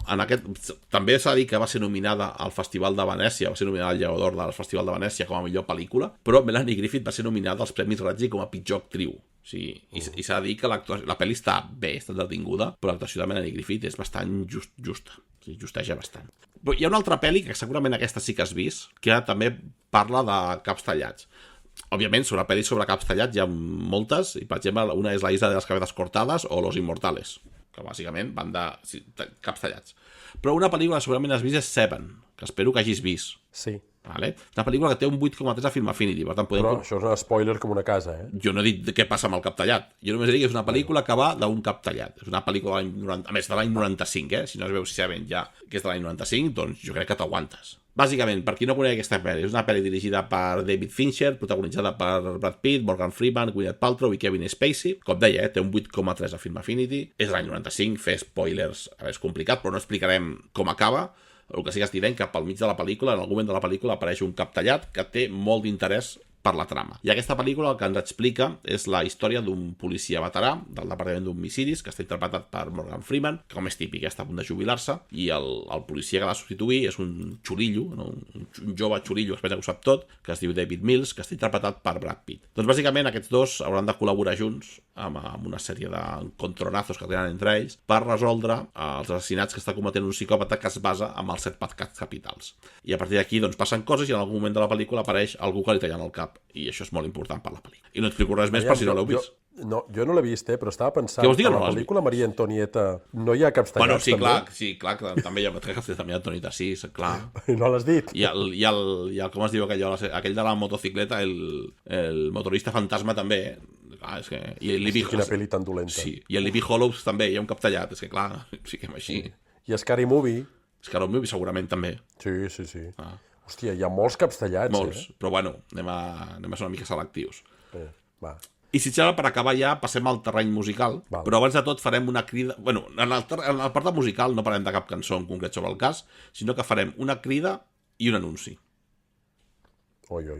també s'ha de dir que va ser nominada al Festival de Venècia, va ser nominada al Lleó d'Or del Festival de Venècia com a millor pel·lícula, però Melanie Griffith va ser nominada als Premis Razzie com a pitjor actriu. I s'ha de dir que la pel·li està bé, està entretinguda, però l'actuació de Melanie Griffith és bastant justa. Justeja bastant. Però hi ha una altra pel·li, que segurament aquesta sí que has vist, que també parla de caps tallats. Òbviament, sobre pel·lis sobre caps tallats hi ha moltes, i per exemple, una és La isla de les cabezas cortadas o Los Inmortales, que bàsicament van de caps tallats. Però una pel·lícula que segurament has vist és Seven, que espero que hagis vist. Sí. Vale? Una pel·lícula que té un 8,3 a Film Affinity, per tant Però això és un spoiler com una casa, eh? Jo no he dit què passa amb el cap tallat. Jo només he dit que és una pel·lícula que va d'un cap tallat. És una pel·lícula a més de l'any 95, Si no es veu Seven ja, que és de l'any 95, doncs jo crec que t'aguantes. Bàsicament, per qui no coneix aquesta pel·li, és una pel·li dirigida per David Fincher, protagonitzada per Brad Pitt, Morgan Freeman, Gwyneth Paltrow i Kevin Spacey. Com deia, té un 8,3 a Film Affinity. És de l'any 95, fer spoilers és complicat, però no explicarem com acaba. El que sí que es direm que pel mig de la pel·lícula, en algun moment de la pel·lícula, apareix un cap tallat que té molt d'interès per la trama. I aquesta pel·lícula el que ens explica és la història d'un policia veterà del Departament d'Homicidis, que està interpretat per Morgan Freeman, que com és típic està a punt de jubilar-se, i el policia que l'ha substituir és un xurillo, un jove xurillo, que ho sap tot, que es diu David Mills, que està interpretat per Brad Pitt. Doncs bàsicament aquests dos hauran de col·laborar junts amb una sèrie d'encontronazos que tenen entre ells per resoldre els assassinats que està cometent un psicòpata que es basa en els 7 pecats capitals. I a partir d'aquí doncs, passen coses i en algun moment de la pel·lícula apareix algú que li tallen el cap. I això és molt important per la pel·lícula. I no explico res més per si no l'heu vist. Jo no l'he vist, però estava pensant que en la pel·lícula Maria Antonieta no hi ha caps tallats, bueno, sí, clar, també hi ha caps tallats de Antonieta, sí, clar. I no l'has dit? I el com es diu aquell de la motocicleta, el motorista fantasma també, clar, és que... Quina pel·li tan dolenta. Sí, i el Libby Hollows també, hi ha un cap tallat, és que clar, sí que és així. I Scary Movie. Scary Movie segurament també. Sí. Hòstia, hi ha molts caps tallats, molts, però bueno, anem a ser una mica selectius. Va. I si sembla, per acabar ja, passem al terreny musical, però abans de tot farem una crida... Bueno, en el part musical no parlem de cap cançó en concret sobre el cas, sinó que farem una crida i un anunci.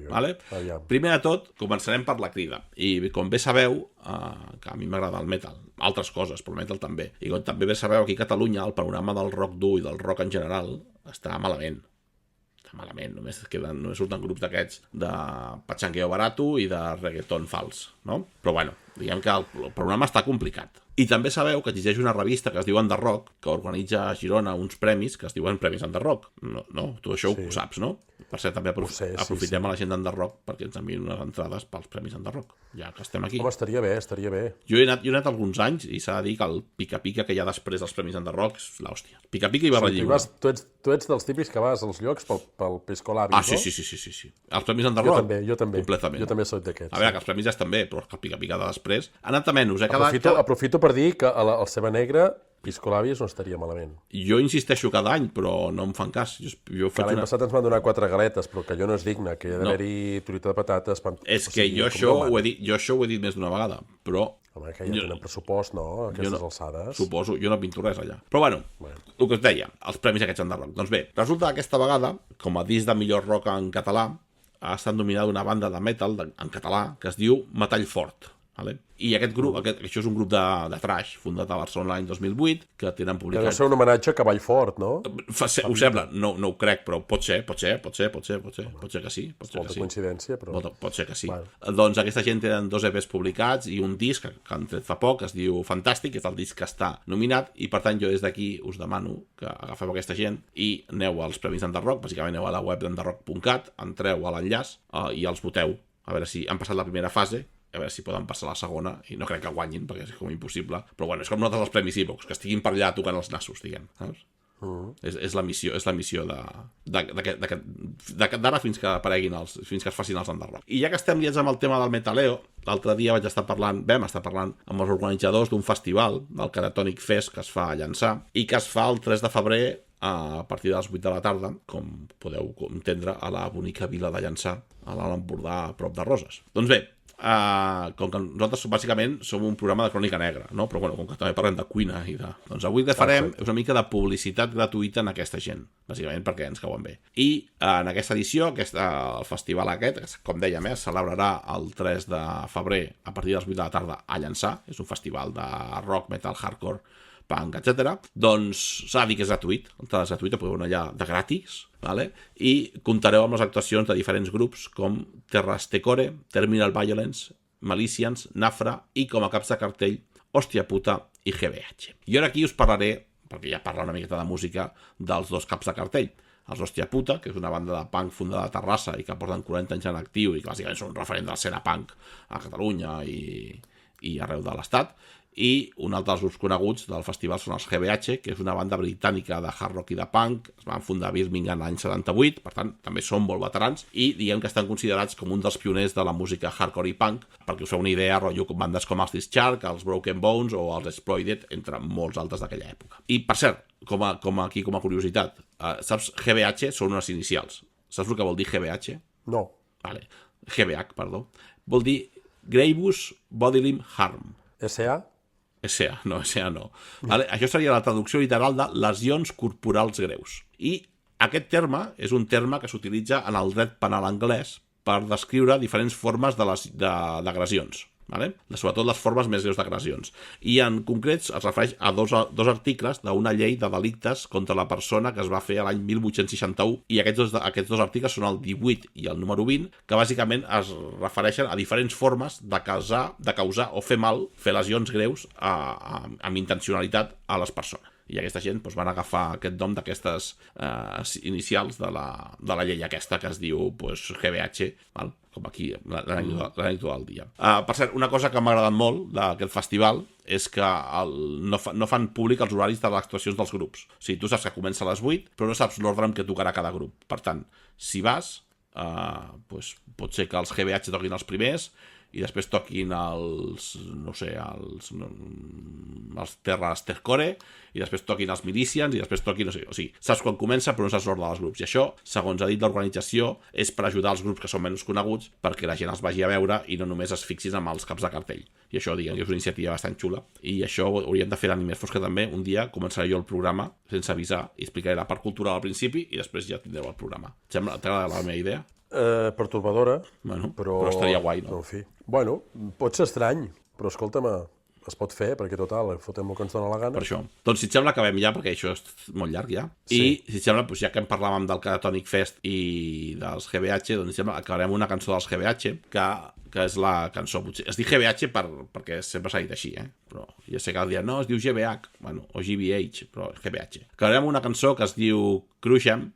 Vale? Primer de tot, començarem per la crida. I com bé sabeu, que a mi m'agrada el metal, altres coses, però el metal també. I com també bé sabeu, aquí a Catalunya el panorama del rock dur i del rock en general està malament. Només surten grups d'aquests de patxangueo barato i de reggaeton fals, no? Però bueno, diguem que el programa està complicat. I també sabeu que existeix una revista que es diu Under Rock, que organitza a Girona uns premis que es diuen Premis Under Rock. No? Tu això ho saps, no? Per cert, també aprofitem a la gent d'Under Rock perquè ens envien unes entrades pels Premis Under Rock, ja que estem aquí. Home, estaria bé. Jo he anat alguns anys i s'ha de dir que el pica-pica que hi ha després dels Premis Under Rock és l'hòstia. Pica-pica i barra lliure. Tu ets dels típics que vas als llocs pel Pisco Labis, no? Sí. Els Premis Under Rock? Jo també. Completament. Jo també soc d'aquests. A veure, que els premis ja estan bé, però el pica-pica de després ha anat a menys. Aprofito per dir que al Ceba Negra Pisco Labis no estaria malament. Jo insisteixo cada any, però no em fan cas. L'any passat ens van donar 4 galetes, però que allò no és digne, que hi ha d'haver-hi truita de patates... És que jo això ho he dit més d'una vegada, però Home, que ja tenen pressupost, no?, a aquestes alçades. Suposo, jo no pinto res allà. Però bueno, el que us deia, els premis aquests de rock. Doncs bé, resulta que aquesta vegada, com a disc de millor rock en català, ha estat nominada una banda de metal en català que es diu Metall Fort. Vale? I aquest grup, això és un grup de thrash fundat a Barcelona l'any 2008 que tenen publicat... Que deu ser un homenatge a Cavall Fort, no? Ho sembla, no ho crec, però pot ser que sí. Pot ser que sí. Molta coincidència, però... Pot ser que sí. Bueno. Doncs aquesta gent tenen 2 EPs publicats i un disc que han tret fa poc, que es diu Fantàstic, que és el disc que està nominat, i per tant jo des d'aquí us demano que agafeu aquesta gent i aneu als Premis d'Enderrock, bàsicament aneu a la web d'enderrock.cat, entreu a l'enllaç i els voteu, a veure si han passat la primera fase, a veure si poden passar la segona, i no crec que guanyin, perquè és com impossible, però bueno, és com nosaltres els Premis Evox, que estiguin per allà tocant els nassos, diguem, saps? És la missió d'ara fins que apareguin fins que es facin els Enderrock. I ja que estem liats amb el tema del metaleo, l'altre dia vam estar parlant amb els organitzadors d'un festival, del Catatonic Fest, que es fa a Llançà, i que es fa el 3 de febrer a partir de les 8 de la tarda, com podeu entendre, a la bonica vila de Llançà, a l'Alt Empordà, a prop de Roses. Doncs bé, com que nosaltres bàsicament som un programa de crònica negra, no? Però bueno, com que també parlem de cuina i de... Doncs avui el que farem és una mica de publicitat gratuïta en aquesta gent, bàsicament perquè ens cauen bé. I en aquesta edició, el festival aquest, com dèiem, es celebrarà el 3 de febrer a partir de les 8 de la tarda a Llançà, és un festival de rock, metal, hardcore, punk, etc. Doncs s'ha de dir que és gratuït, l'entrada és gratuïta, podeu anar allà de gratis, vale? I comptareu amb les actuacions de diferents grups com Terrastecore, Terminal Violence, Malicians, Nafra i com a caps de cartell Hòstia Puta i GBH. I ara aquí us parlaré, perquè ja parla una miqueta de música, dels 2 caps de cartell. Els Hòstia Puta, que és una banda de punk fundada a Terrassa i que porten 40 anys en actiu i que bàsicament són un referent de l'escena punk a Catalunya i arreu de l'Estat. I un altre dels grups coneguts del festival són els GBH, que és una banda britànica de hard rock i de punk, es van fundar a Birmingham l'any 78, per tant també són molt veterans i diguem que estan considerats com un dels pioners de la música hardcore i punk, perquè us feu una idea, rotllo com bandes com els Discharge, els Broken Bones o els Exploited, entre molts altres d'aquella època. I per cert, com a curiositat, saps, GBH són unes inicials. Saps el que vol dir GBH? No. Vale. GBH, perdó. Vol dir Grievous Bodily Harm. S.A.? SA no. Vale? Això seria la traducció literal de lesions corporals greus. I aquest terme és un terme que s'utilitza en el dret penal anglès per descriure diferents formes d'agressions. Vale? Sobretot les formes més greus d'agressions. I en concret es refereix a dos articles d'una llei de delictes contra la persona que es va fer l'any 1861 i aquests dos articles són el 18 i el número 20, que bàsicament es refereixen a diferents formes de causar o fer mal, fer lesions greus amb intencionalitat a les persones. I aquesta gent van agafar aquest nom d'aquestes inicials de la llei aquesta que es diu GBH, val? Com aquí l'anècdota del dia. Per cert, una cosa que m'ha agradat molt d'aquest festival és que no fan públic els horaris de les actuacions dels grups. O sigui, tu saps que comença a les 8, però no saps l'ordre en què tocarà cada grup. Per tant, si vas, pot ser que els GBH toquin els primers i després toquin els Terrastecore i després toquin els Milicians i després toquin... O sigui, saps quan comença però no saps l'ordre dels grups. I això, segons ha dit l'organització, és per ajudar els grups que són menys coneguts perquè la gent els vagi a veure i no només es fixin amb els caps de cartell. I això, diguem que és una iniciativa bastant xula. I això ho hauríem de fer l'Animés Fosca també. Un dia començaré jo el programa sense avisar i explicaré la part cultural al principi i després ja tindreu el programa. T'agrada la meva idea? Pertorbadora, bueno, però estaria guai, no? En fi. Bueno, pot ser estrany, però escolta'm, es pot fer, perquè total, fotem el que ens dona la gana. Per això. Doncs si et sembla acabem ja, perquè això és molt llarg ja. Sí. I si et sembla, ja que en parlàvem del Catatonic Fest i dels GBH, doncs si et sembla, acabarem una cançó dels GBH, que és la cançó, potser, es diu GBH perquè sempre s'ha dit així, però ja sé que el dia no, es diu GBH, bueno, o GBH, però GBH. Acabarem una cançó que es diu Cruixem,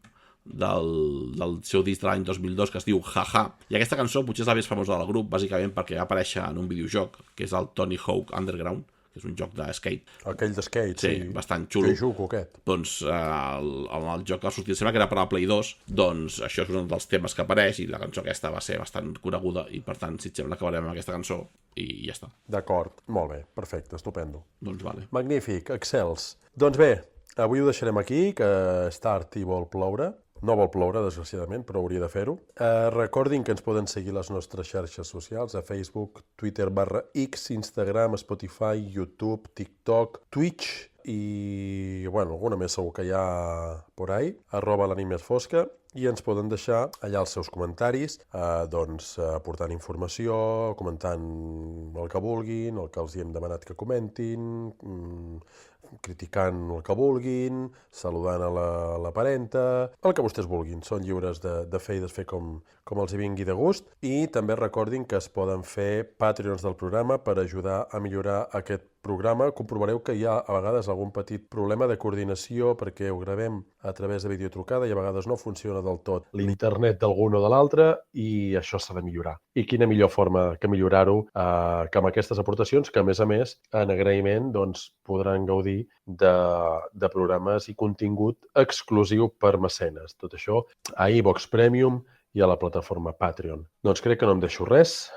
del seu disc de l'any 2002 que es diu Jaja, i aquesta cançó potser és la més famosa del grup, bàsicament perquè va aparèixer en un videojoc que és el Tony Hawk Underground, que és un joc de skate. Aquell de skate, sí. Bastant xulo. Que jugo aquest. Doncs el joc que va sortir, sembla que era per la Play 2, doncs això és un dels temes que apareix i la cançó aquesta va ser bastant coneguda i per tant, si et sembla, acabarem amb aquesta cançó i ja està. D'acord, molt bé, perfecte, estupendo. Doncs vale. Magnífic, excels. Doncs bé, avui ho deixarem aquí, que és tard i vol ploure. No vol ploure, desgraciadament, però hauria de fer-ho. Recordin que ens poden seguir a les nostres xarxes socials, a Facebook, Twitter /X, Instagram, Spotify, YouTube, TikTok, Twitch i, bueno, alguna més segur que hi ha por ahí, @l'animesfosca, i ens poden deixar allà els seus comentaris, aportant informació, comentant el que vulguin, el que els hi hem demanat que comentin, criticant el que vulguin, saludant a la parenta, el que vostès vulguin. Són lliures de fer i desfer com els hi vingui de gust. I també recordin que es poden fer Patreons del programa per ajudar a millorar aquest programa. Comprovareu que hi ha a vegades algun petit problema de coordinació perquè ho gravem a través de videotrucada i a vegades no funciona del tot l'internet d'algun o de l'altre i això s'ha de millorar. I quina millor forma que millorar-ho que amb aquestes aportacions que, a més, en agraïment podran gaudir de programes i contingut exclusiu per mecenes. Tot això a iVox Premium i a la plataforma Patreon. Doncs crec que no em deixo res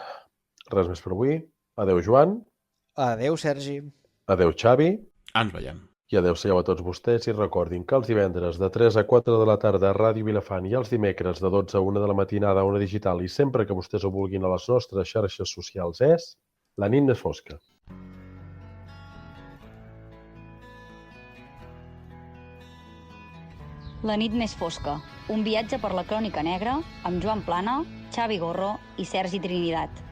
més per avui. Adéu, Joan. Adéu, Sergi. Adéu, Xavi. Ens veiem. I adéu-siau a tots vostès i recordin que els divendres de 3 a 4 de la tarda a Ràdio Vilafant i els dimecres de 12 a 1 de la matinada a Ona Digital i sempre que vostès ho vulguin a les nostres xarxes socials és La nit més fosca. La nit més fosca, un viatge per la crònica negra amb Joan Plana, Xavi Gorro i Sergi Trinidad.